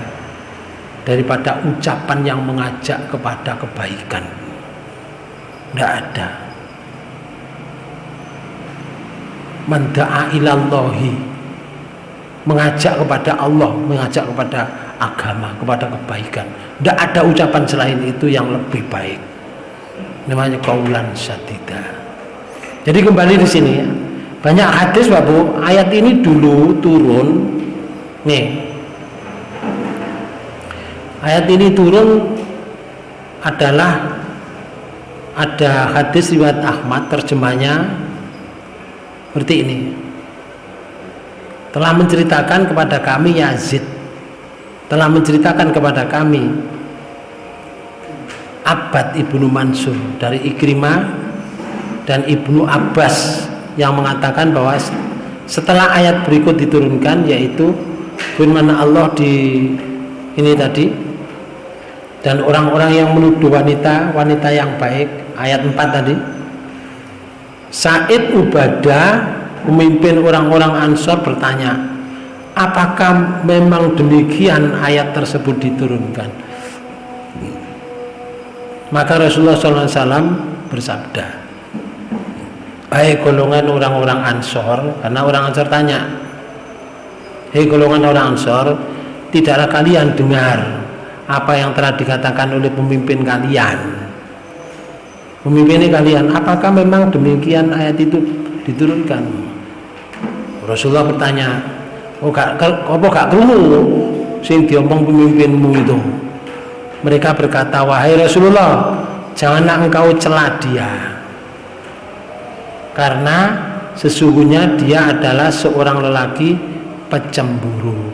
daripada ucapan yang mengajak kepada kebaikan. Tidak ada. Man da'a ilallahi, mengajak kepada Allah, mengajak kepada agama, kepada kebaikan. Tidak ada ucapan selain itu yang lebih baik. Namanya qaulan sadida. Jadi kembali di sini ya. Banyak hadis Bapak, ayat ini dulu turun nih. Ayat ini turun adalah ada hadis riwayat Ahmad, terjemahnya seperti ini. Telah menceritakan kepada kami Yazid, telah menceritakan kepada kami Abbad ibnu Mansur dari Ikrimah dan Ibnu Abbas yang mengatakan bahwa setelah ayat berikut diturunkan, yaitu firman Allah di ini tadi, dan orang-orang yang menuduh wanita yang baik, ayat 4 tadi, Sa'id Ubadah pemimpin orang-orang Ansor bertanya, apakah memang demikian ayat tersebut diturunkan? Maka Rasulullah SAW bersabda, hai golongan orang-orang Ansor, karena orang Ansor tanya, hei golongan orang Ansor, tidaklah kalian dengar apa yang telah dikatakan oleh pemimpin kalian? Pemimpin kalian, apakah memang demikian ayat itu diturunkan? Rasulullah bertanya, apa gak krungu sing diomong pemimpinmu itu? Mereka berkata, wahai Rasulullah, janganlah engkau cela dia, karena sesungguhnya dia adalah seorang lelaki pencemburu.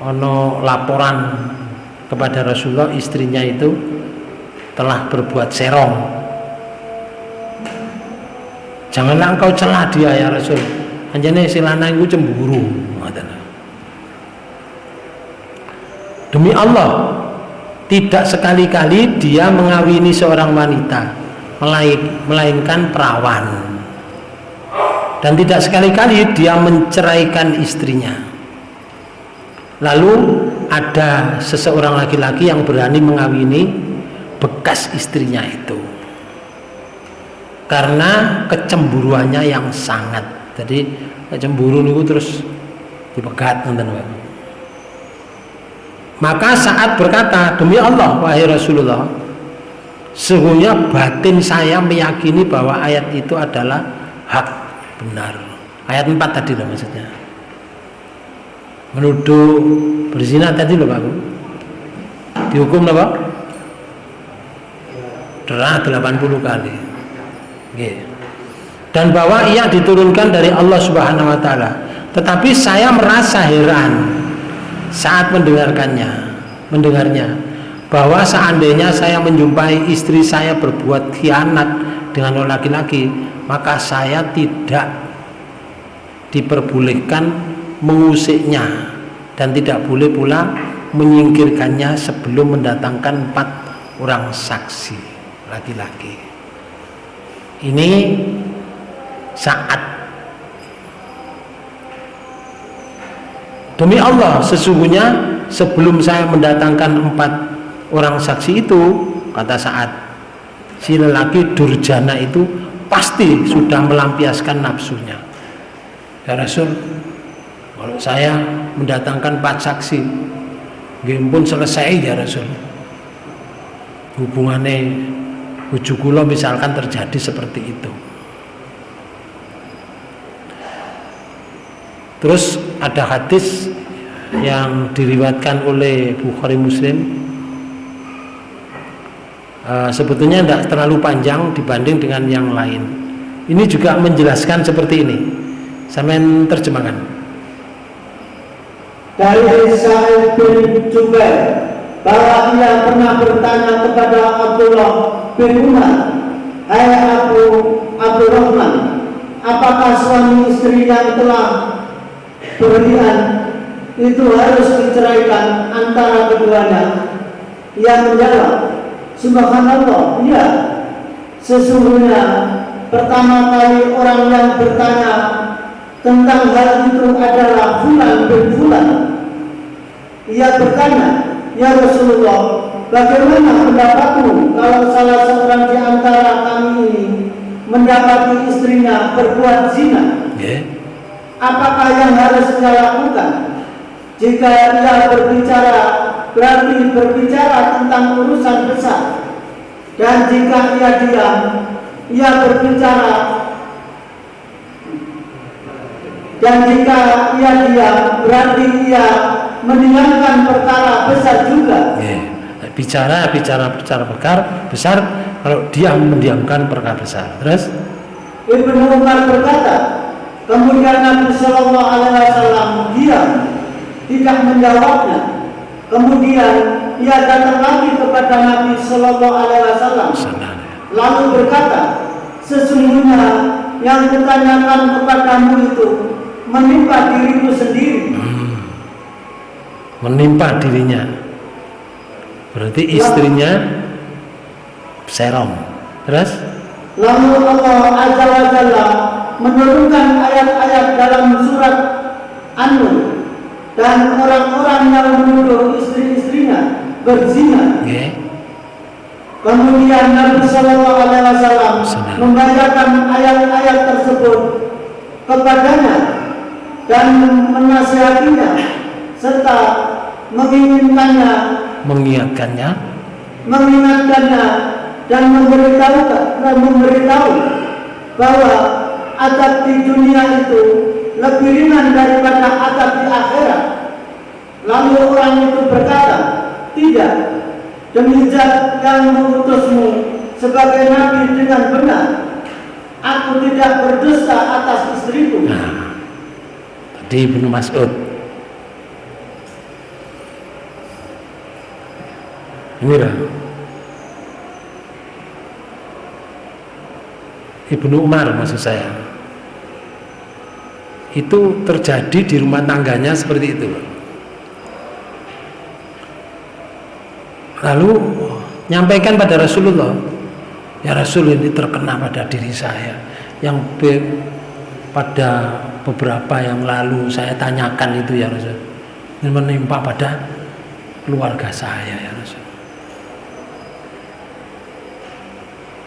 Ono laporan kepada Rasulullah, istrinya itu telah berbuat serong. Janganlah engkau celah dia ya Rasul, anjane si lanang iku cemburu. Demi Allah, tidak sekali-kali dia mengawini seorang wanita, melainkan perawan, dan tidak sekali-kali dia menceraikan istrinya. Lalu ada seseorang laki-laki yang berani mengawini bekas istrinya itu karena kecemburuannya yang sangat. Jadi cemburu niku terus dipegat ngoten wae. Maka saat berkata, demi Allah wahai Rasulullah, sesungguhnya batin saya meyakini bahwa ayat itu adalah hak, benar. Ayat 4 tadi loh maksudnya, menuduh berzina tadi loh Pak, dihukum apa? Derah 80 kali. Dan bahwa ia diturunkan dari Allah Subhanahu wa Ta'ala. Tetapi saya merasa heran saat mendengarnya, bahwa seandainya saya menjumpai istri saya berbuat khianat dengan laki-laki, maka saya tidak diperbolehkan mengusiknya dan tidak boleh pula menyingkirkannya sebelum mendatangkan 4 orang saksi laki-laki. Ini saat, demi Allah sesungguhnya sebelum saya mendatangkan 4 orang saksi itu, kata Sa'ad, si lelaki durjana itu pasti sudah melampiaskan nafsunya. Ya Rasul, kalau saya mendatangkan 4 saksi, nggih pun selesai ya Rasul. Hubungannya bojo kula misalkan terjadi seperti itu. Terus ada hadis yang diriwayatkan oleh Bukhari Muslim sebetulnya tidak terlalu panjang dibanding dengan yang lain. Ini juga menjelaskan seperti ini. Sampean terjemahkan. Dari Sa'id bin Jubair bahwa ia pernah bertanya kepada Abdullah bin Umar, "Hai Abdurrahman, apakah suami istri yang telah berlian itu harus diceraikan antara keduanya?" Ia menjawab, "Subhanallah, iya. Sesungguhnya pertama kali orang yang bertanya tentang hal itu adalah Fulan bin Fulan. Ia bertanya, 'Ya Rasulullah, bagaimana pendapatmu kalau salah seorang di antara kami ini mendapati istrinya berbuat zina? Apakah yang harus ia lakukan? Jika ia berbicara, berarti berbicara tentang urusan besar. Dan jika ia diam, ia berbicara. Dan jika ia diam, berarti ia mendiamkan perkara besar juga." Bicara perkara besar, kalau diam mendiamkan perkara besar. Terus Ibnu Umar berkata, kemudian Nabi Shallallahu Alaihi Wasallam diam, tidak menjawabnya. Kemudian ia datang lagi kepada Nabi Shallallahu Alaihi Wasallam, lalu berkata, "Sesungguhnya yang kutanyakan kepadamu itu menimpa diriku sendiri." Menimpa dirinya, berarti istrinya serong. Terus lalu Allah Azza wa Jalla menurunkan ayat-ayat dalam surat An-Nur, dan orang-orang yang menuduh istri-istrinya berzina. Kemudian Nabi Sallallahu Alaihi Wasallam membacakan ayat-ayat tersebut kepadanya dan menasihatinya serta mengingatkannya dan memberitahu bahwa azab di dunia itu lebih ringan daripada azab di akhirat. Lalu orang itu berkata, "Tidak, demi Zat yang mengutusmu sebagai nabi dengan benar, aku tidak berdusta atas istriku." Tadi Ibnu Mas'ud. Inilah Ibnu Umar maksud saya. Itu terjadi di rumah tangganya seperti itu. Lalu nyampaikan pada Rasulullah, "Ya Rasul, ini terkena pada diri saya. Yang pada beberapa yang lalu saya tanyakan itu ya Rasul. Ini menimpa pada keluarga saya ya Rasul."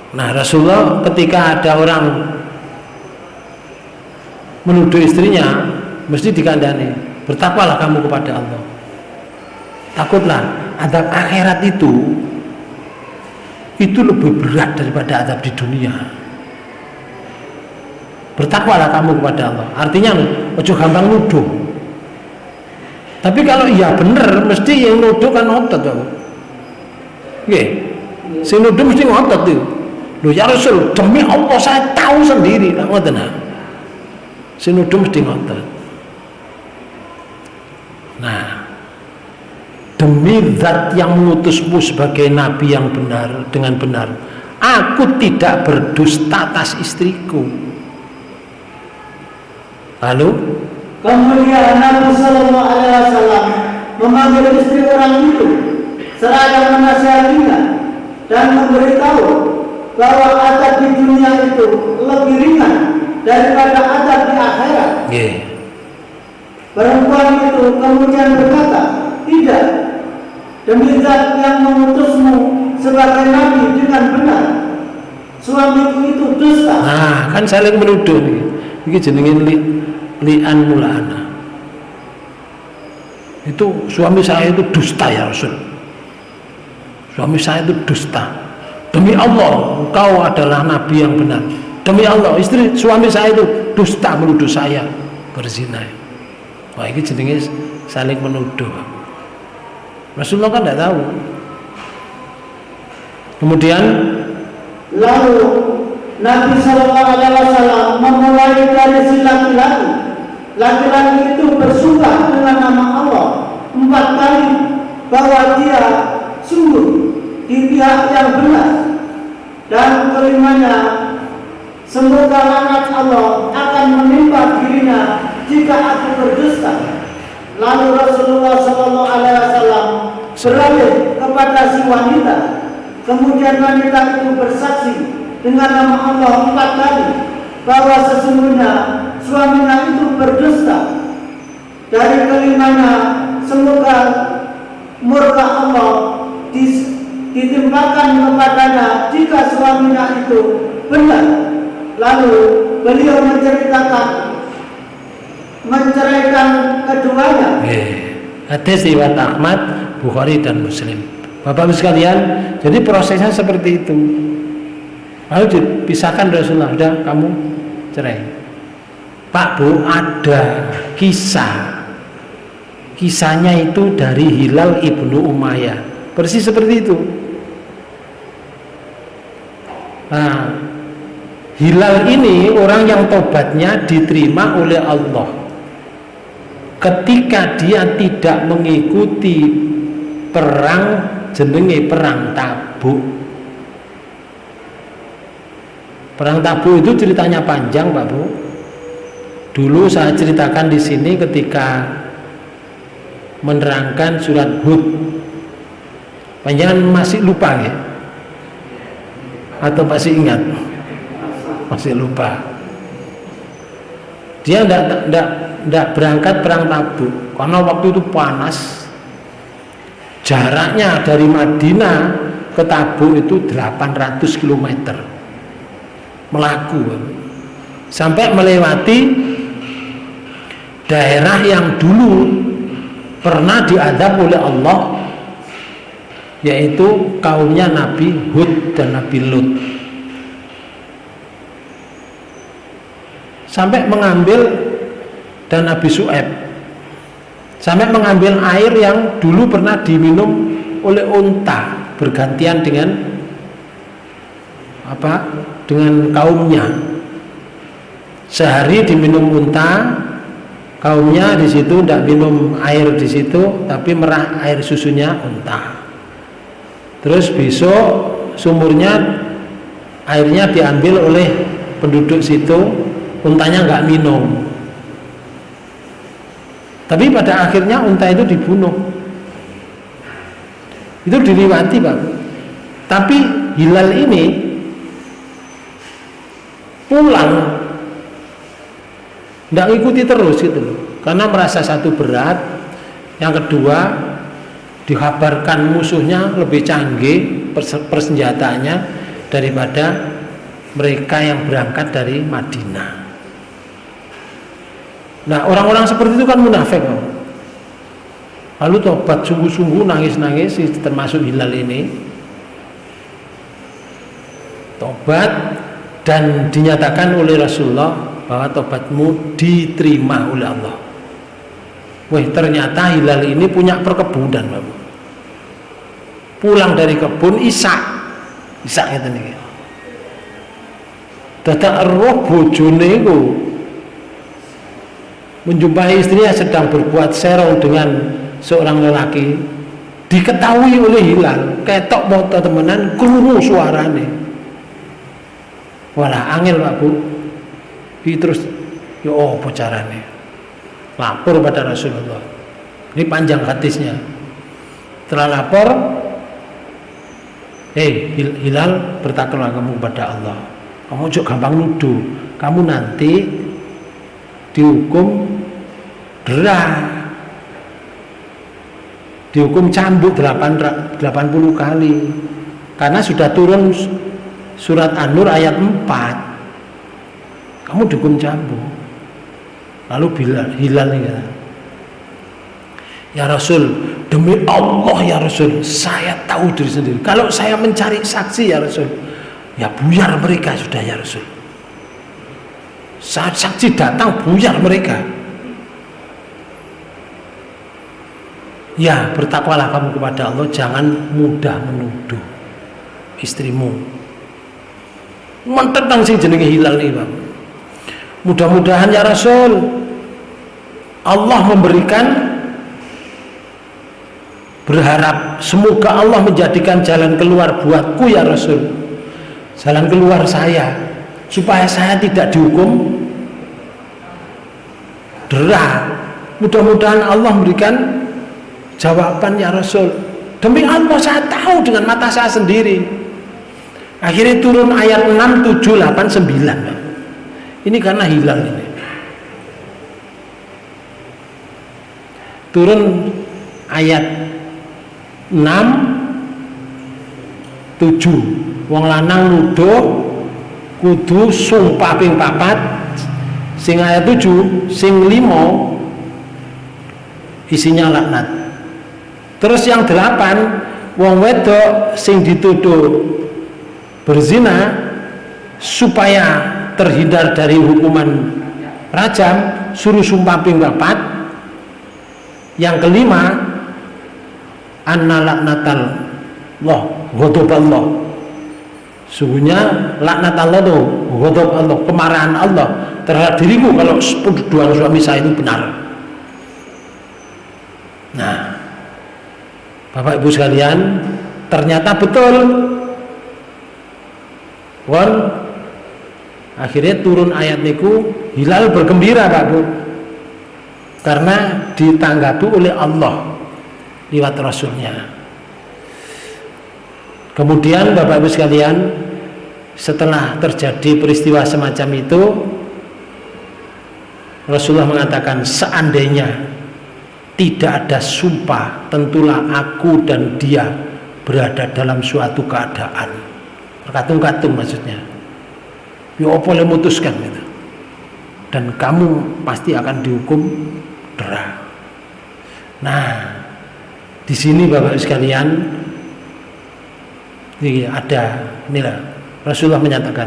Nah, Rasulullah ketika ada orang menuduh istrinya, mesti dikandani, "Bertakwalah kamu kepada Allah. Takutlah azab akhirat itu lebih berat daripada azab di dunia. Bertakwalah kamu kepada Allah." Artinya ojo gampang nuduh. Tapi kalau iya bener, mesti yang nuduh kan otot tuh. Nggih. Sing nuduh mesti ngotot tuh. Loh ya Rasul, demi Allah saya tahu sendiri. Lah ngoten nah. Sing nuduh mesti ngotot. Nah, demi Zat yang mengutusmu sebagai nabi yang benar, dengan benar, aku tidak berdusta atas istriku. Lalu kemudian Nabi Sallallahu Alaihi Wasallam memanggil istri orang itu seraya menasihatinya dan memberitahu bahwa azab di dunia itu lebih ringan daripada azab di akhirat. Perempuan itu kemudian berkata, "Tidak, demi Zat yang mengutusmu sebagai nabi dengan benar, suamiku itu dusta." Nah, kan saling menuduh nih. Ini jenenge li'an mula'ana. Itu suami saya itu dusta ya Rasul. Suami saya itu dusta. Demi Allah, engkau adalah nabi yang benar. Demi Allah, suami saya itu dusta, menuduh saya berzina. Wah, ini jenenge saling menuduh. Rasulullah kan tidak tahu. Kemudian lalu Nabi Sallallahu Alaihi Wasallam memulai dari si laki-laki. Laki-laki itu bersumpah dengan nama Allah 4 kali bahwa dia sungguh di pihak yang benar, dan kelimanya, semoga laknat Allah akan menimpa dirinya jika aku berdusta. Lalu Rasulullah Sallallahu Alaihi Wasallam beralih kepada si wanita. Kemudian wanita itu bersaksi dengan nama Allah 4 kali bahwa sesungguhnya suaminya itu berdusta. Dari kelimanya, semoga murka Allah ditimpakan kepadanya jika suaminya itu benar. Lalu beliau menceraikan keduanya. Hadis riwayat Ahmad, Bukhari dan Muslim. Bapak-Ibu sekalian, jadi prosesnya seperti itu. Lalu dipisahkan Rasulullah, udah kamu cerai. Pak Bu, ada kisahnya itu dari Hilal ibnu Umayyah, persis seperti itu. Nah, Hilal ini orang yang tobatnya diterima oleh Allah ketika dia tidak mengikuti perang jenenge perang Tabuk. Perang Tabuk itu ceritanya panjang, Pak Bu. Dulu saya ceritakan di sini ketika menerangkan surat Hud. Panjangan masih lupa ya? Atau masih ingat? Masih lupa. Dia tidak berangkat perang Tabuk karena waktu itu panas. Jaraknya dari Madinah ke Tabuk itu 800 km melaku, sampai melewati daerah yang dulu pernah diadab oleh Allah, yaitu kaumnya Nabi Hud dan Nabi Lut. Sampai mengambil, dan Nabi Su'aib, sampai mengambil air yang dulu pernah diminum oleh unta, bergantian dengan dengan kaumnya. Sehari diminum unta, kaumnya di situ tidak minum air di situ, tapi merah air susunya unta. Terus besok sumurnya airnya diambil oleh penduduk situ, untanya nggak minum. Tapi pada akhirnya unta itu dibunuh. Itu diriwayati, Pak. Tapi Hilal ini pulang, tidak ikuti terus gitu loh, karena merasa satu berat, yang kedua dikabarkan musuhnya lebih canggih persenjataannya daripada mereka yang berangkat dari Madinah. Nah, orang-orang seperti itu kan munafik. Lalu tobat sungguh-sungguh, nangis-nangis, termasuk Hilal ini tobat, dan dinyatakan oleh Rasulullah bahwa tobatmu diterima oleh Allah. Wah, ternyata Hilal ini punya perkebunan, Bapak. Pulang dari kebun Isak itu nih. Dadak roh bojone iku menjumpai istrinya sedang berbuat serong dengan seorang lelaki, diketahui oleh Hilal, ketok moto temenan, krungu suarane. Walah angel, Pak Bu. Terus ya apa carane? Lapor pada Rasulullah. Ini panjang hadisnya. Setelah lapor, Hilal, bertakwalah kamu kepada Allah. Kamu juga gampang nuduh. Kamu nanti dihukum derah, dihukum cambuk 80 kali, karena sudah turun surat An-Nur ayat 4. Kamu dihukum cambuk. Lalu Hilal ini, ya Rasul, demi Allah ya Rasul, saya tahu diri sendiri. Kalau saya mencari saksi ya Rasul, ya buyar mereka sudah ya Rasul. Saat saksi datang buyar mereka. Ya, bertakwalah kamu kepada Allah, jangan mudah menuduh. istrimu. Mententang sing jenenge hilal nih Bang. Mudah-mudahan ya Rasul Allah memberikan, berharap semoga Allah menjadikan jalan keluar buatku ya Rasul, jalan keluar saya, supaya saya tidak dihukum dera. Mudah-mudahan Allah memberikan jawaban ya Rasul. Demi Allah saya tahu dengan mata saya sendiri. Akhirnya turun ayat 6, 7, 8, 9. Ini karena hilal ini. Turun ayat 6, 7. Wong lanang nuduh kudu sumpah ping 4. Sing ayat 7, sing 5 isinya laknat. Terus yang 8, wong wedok sing dituduh berzina supaya terhindar dari hukuman rajam suruh sumpah ping 4. Yang kelima, anna laknatal Allah, ghadab Allah. Sungguhnya laknat Allah itu ghadab Allah, kemarahan Allah terhadap diriku kalau perduaan suami saya itu benar. Nah, Bapak Ibu sekalian, ternyata betul. Akhirnya turun ayat niku, hilal bergembira Pak Bu, karena ditanggapi oleh Allah lewat Rasulnya. Kemudian Bapak Ibu sekalian, setelah terjadi peristiwa semacam itu, Rasulullah mengatakan, seandainya tidak ada sumpah, tentulah aku dan dia berada dalam suatu keadaan. Berkatung-katung maksudnya. Ya apa yang memutuskan gitu. Dan kamu pasti akan dihukum dera. Nah, di sini Bapak sekalian, ini ada inilah Rasulullah menyatakan,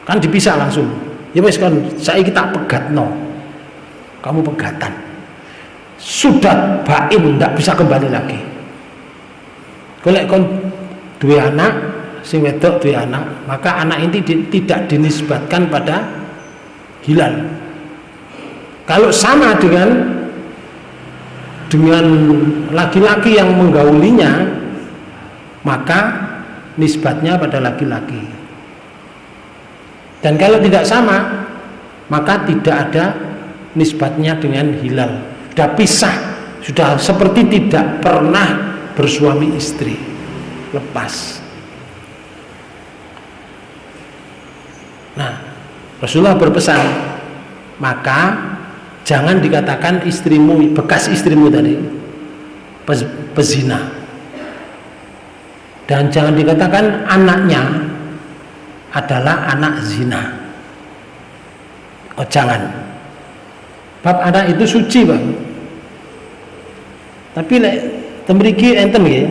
kan dipisah langsung. Ya wes kan, saya kita pegatno, kamu pegatan, sudah bain, tidak bisa kembali lagi. Kalau kon dua anak, sing wedok dua anak, maka anak ini tidak dinisbatkan pada hilal. Kalau sama dengan laki-laki yang menggaulinya, maka nisbatnya pada laki-laki. Dan kalau tidak sama, maka tidak ada nisbatnya dengan hilal. Sudah pisah, sudah seperti tidak pernah bersuami istri, lepas. Nah, Rasulullah berpesan, maka jangan dikatakan istrimu, bekas istrimu tadi pezina, dan jangan dikatakan anaknya adalah anak zina. Oh jangan. Bab anak itu suci Bang. Tapi lek temriki enten nggih.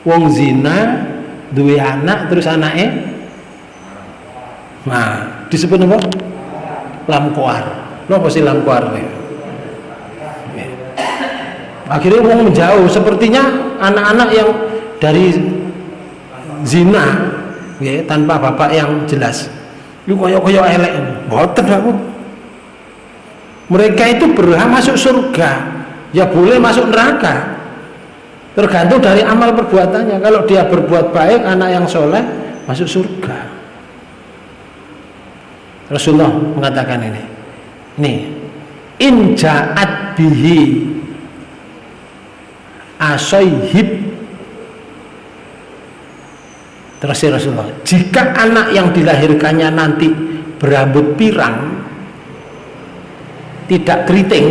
Wong zina duwe anak terus anake, nah disebut apa? Lamkoar. Napa sih lamkoar? Akhirnya wong menjauh. Sepertinya anak-anak yang dari zina, ya, tanpa bapak yang jelas, itu koyok-koyok elek. Boten aku. Mereka itu berhak masuk surga, ya boleh masuk neraka. Tergantung dari amal perbuatannya. Kalau dia berbuat baik, anak yang soleh masuk surga. Rasulullah mengatakan ini. Nih, in ja'at bihi asoyhib. Terus Rasulullah, jika anak yang dilahirkannya nanti berambut pirang, tidak keriting,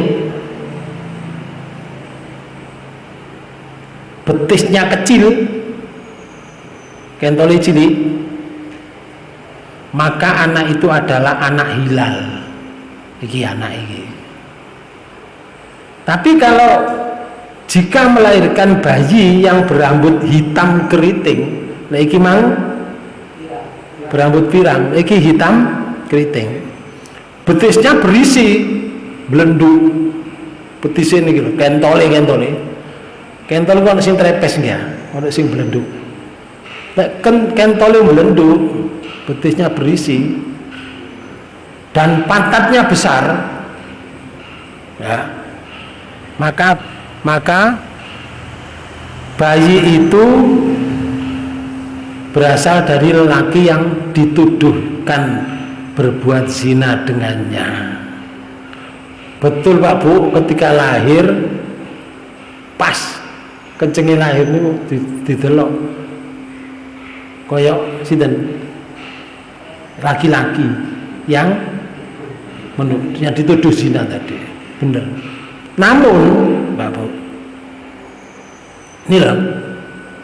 betisnya kecil, kentole cilik, maka anak itu adalah anak hilal. Iki anak iki. Tapi kalau jika melahirkan bayi yang berambut hitam keriting, nah iki mang berambut pirang, iki hitam keriting, betisnya berisi belenduk, betisnya ini gitu, kentole kentol kok sing trepes nggih. ono sing blenduk. Nek kentole blenduk, betisnya berisi dan pantatnya besar, ya, maka bayi itu berasal dari lelaki yang dituduhkan berbuat zina dengannya. Betul Pak Bu, ketika lahir pas kencenge lahir niku didelok koyok sinten laki-laki yang dituduh zina tadi, bener. Namun Pak Bu, ini loh,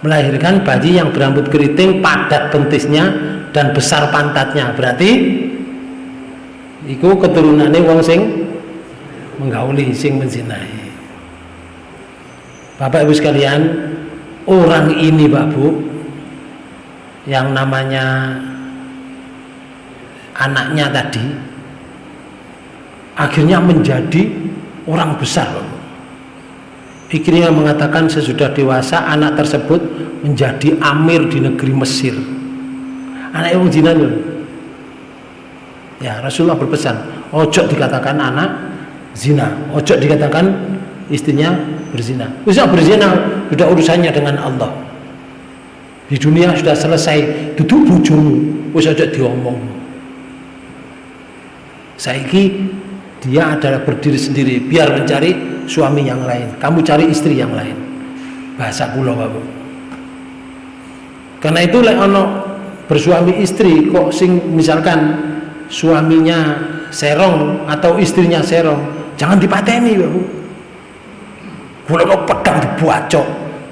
melahirkan bayi yang berambut keriting, padat bentisnya dan besar pantatnya, berarti iku keturunannya wong sing menggauli, sing menzinai. Bapak Ibu sekalian, orang ini Pak Bu, yang namanya anaknya tadi akhirnya menjadi orang besar Pak Bu. Ikrimah mengatakan sesudah dewasa anak tersebut menjadi amir di negeri Mesir. Anak yang zina loh. Ya, Rasulullah berpesan, ojo dikatakan anak zina, ojo dikatakan istrinya berzina. Bisa berzina, sudah urusannya dengan Allah. Di dunia sudah selesai, duduk bojomu, wis ojo diomong. Saiki dia adalah berdiri sendiri, biar mencari suami yang lain. Kamu cari istri yang lain. Bahasa kula Bapak. Karena itu lek ono bersuami istri kok sing misalkan suaminya serong atau istrinya serong, jangan dipateni Bapak. Kula kok pedang dibuacok.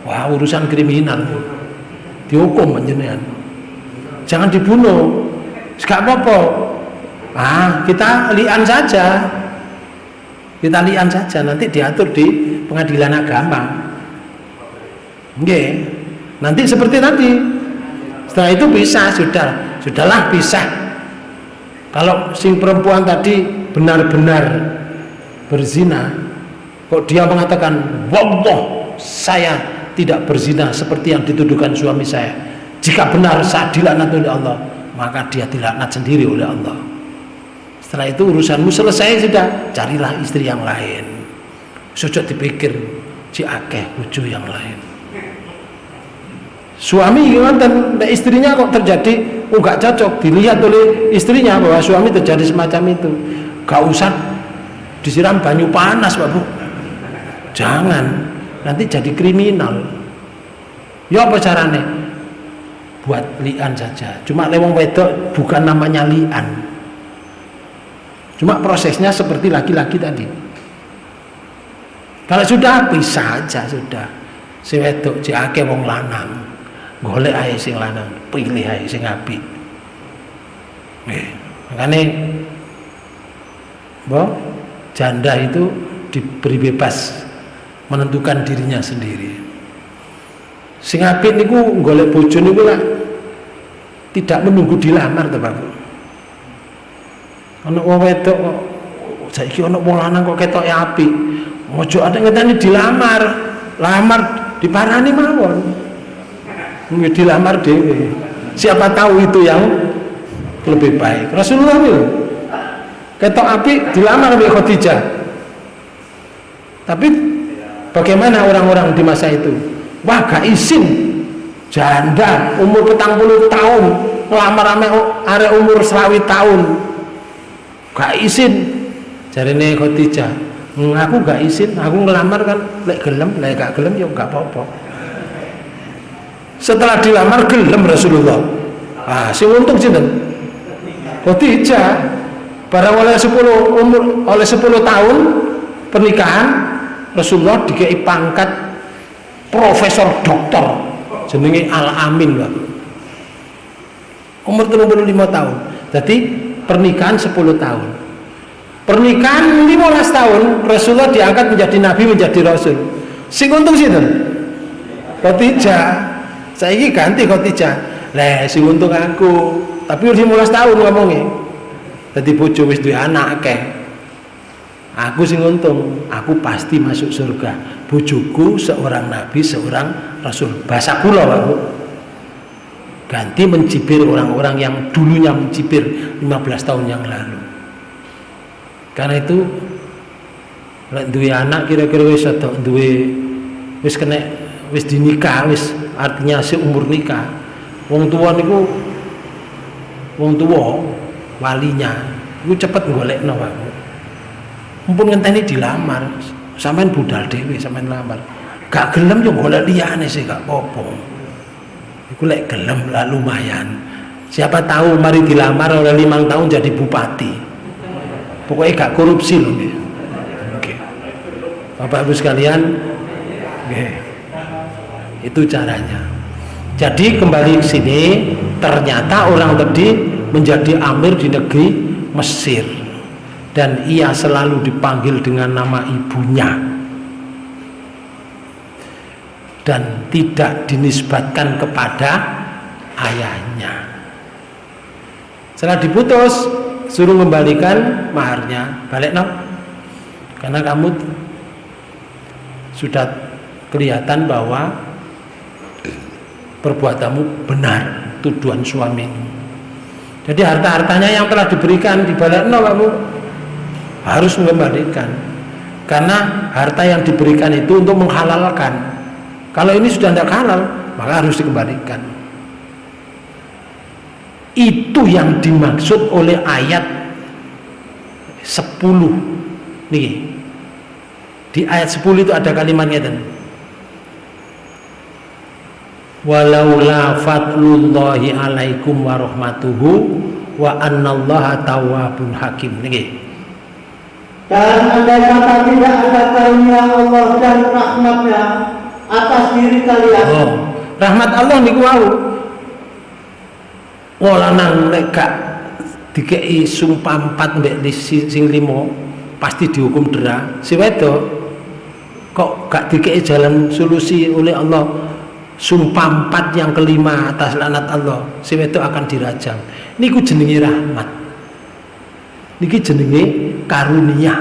Wah, urusan kriminal. Dihukum panjenengan. Jangan dibunuh. Gak apa-apa. Kita lian saja. Kita lian saja, nanti diatur di pengadilan agama. Nggih. Nanti seperti tadi. Setelah itu bisa, sudahlah bisa. Kalau sing perempuan tadi benar-benar berzina, kok dia mengatakan, wallah saya tidak berzina seperti yang dituduhkan suami saya. Jika benar saya dilaknat oleh Allah, maka dia dilaknat sendiri oleh Allah. Setelah itu urusanmu selesai sudah, carilah istri yang lain. Sojok dipikir si akeh bojo yang lain. Suami dan istrinya kok terjadi enggak cocok, dilihat oleh istrinya bahwa suami terjadi semacam itu. Gak usah disiram banyu panas Pak Bu. Jangan, nanti jadi kriminal. Ya apa caranya? Buat lian saja. Cuma lewong wedok bukan namanya lian. Cuma prosesnya seperti laki-laki tadi. Kalau sudah bisa aja sudah. Si wedok jake wong lanang. Golek ae sing lanang, pilih ae sing apik. Makanya janda itu diberi bebas menentukan dirinya sendiri. Sing apik niku golek bojo niku lah tidak menunggu dilamar to, Pak. Ana wong wedok kok saiki ana wong lanang kok ketoke apik. Ojo ada ngeteni dilamar. Lamar diparani mawon. Dilamar dhewe. Siapa tahu itu yang lebih baik. Rasulullah itu ketok apik dilamar oleh Khadijah. Tapi bagaimana orang-orang di masa itu? Wah, gak izin janda umur 40 tahun ngelamar ame arek umur 20 tahun. Gak izin. Jarine Khadijah, aku gak izin, aku ngelamar kan lek gelem, lek gak gelem ya gak apa-apa. Setelah dilamar gelem Rasulullah. Sing untung sinten? Khadijah. Barang oleh 10 tahun pernikahan, Rasulullah dikei pangkat profesor doktor jenenge Al-Amin, Pak. Umur 35 tahun. Jadi pernikahan 10 tahun. Pernikahan 15 tahun Rasulullah diangkat menjadi nabi, menjadi rasul. Sing untung sinten? Khadijah. Saiki ganti Khadijah. Lah sing untung aku. Tapi 15 tahun ngomongnya. Dadi bojo wis duwe anak akeh. Aku sing untung, aku pasti masuk surga. Bojoku seorang nabi, seorang rasul. Bahasa kula, Pak Bu. Ganti mencibir orang-orang yang dulunya mencibir 15 tahun yang lalu. Karena itu lek duwe anak kira-kira wis ada duwe wis kena wis dinikah, wis artinya seumur nikah. Wong tua niku wong tua walinya iku cepet golekno, Pak. Mumpun ngenteni dilamar, sampean budal dhewe sampean lamar. Gak gelem yo golek liyane sih gak apa-apa. Iku lek gelem lah lumayan. Siapa tahu mari dilamar oleh 5 tahun jadi bupati. Pokoknya gak korupsi loh. Oke. Bapak Ibu sekalian, oke. Itu caranya. Jadi kembali ke sini, ternyata orang tadi menjadi amir di negeri Mesir. Dan ia selalu dipanggil dengan nama ibunya dan tidak dinisbatkan kepada ayahnya. Setelah diputus, suruh kembalikan maharnya, balik no, karena kamu sudah kelihatan bahwa perbuatanmu benar, tuduhan suami. Jadi harta-hartanya yang telah diberikan dibalik no, kamu harus mengembalikan, karena harta yang diberikan itu untuk menghalalkan. Kalau ini sudah tidak halal, maka harus dikembalikan. Itu yang dimaksud oleh ayat 10 nih. Di ayat 10 itu ada kalimatnya dan walaula fadlullahi alaikum warahmatuhu wa annallaha tawwabun hakim nih. Dan andai kata tidak ada karunia Allah dan rahmatnya atas diri kalian. Oh, rahmat Allah niku wau. Wala nang nek gak dikei sumpah 4 mbek sing 5 pasti dihukum dera. Si wedok kok gak dikei jalan solusi oleh Allah, sumpah 4 yang kelima atas laknat Allah, si wedok akan dirajam. Niku jenenge rahmat. Niki jenenge karunia.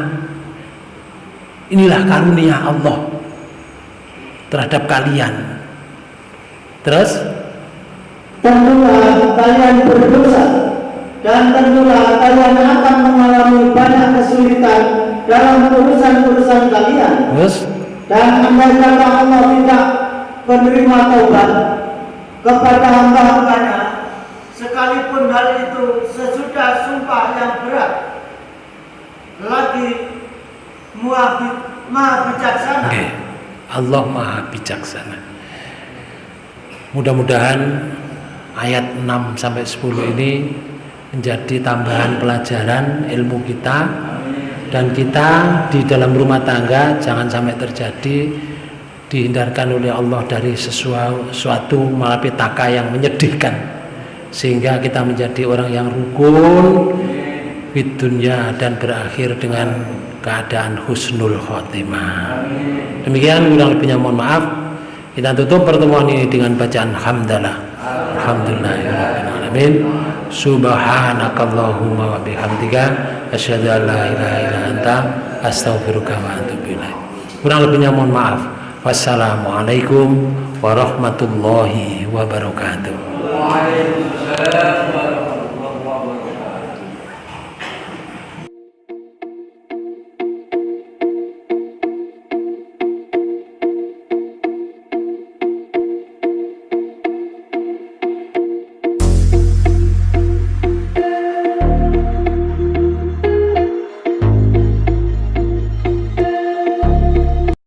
Inilah karunia Allah terhadap kalian. Terus tentulah kalian berdosa dan tentulah kalian akan mengalami banyak kesulitan dalam urusan-urusan kalian. Terus dan andai kata Allah tidak menerima taubat kepada hamba-hambanya, sekalipun hal itu sesudah sumpah yang berat, lagi maha bijaksana. Okay. Allah maha bijaksana. Mudah-mudahan ayat 6 sampai 10 ini menjadi tambahan pelajaran ilmu kita, dan kita di dalam rumah tangga jangan sampai terjadi dihindarkan oleh Allah dari sesuatu malapetaka yang menyedihkan, sehingga kita menjadi orang yang rukun di dunia dan berakhir dengan keadaan husnul khotimah. Demikian, kurang lebihnya mohon maaf. Kita tutup pertemuan ini dengan bacaan hamdalah. Alhamdulillahirrahmanirrahim. Subhanakallahumma wa bihamdika asyhadu an la ilaha illa anta astaghfiruka wa atubu ilaik. Kurang lebihnya mohon maaf. Wassalamualaikum warahmatullahi wabarakatuh. Waalaikumsalam.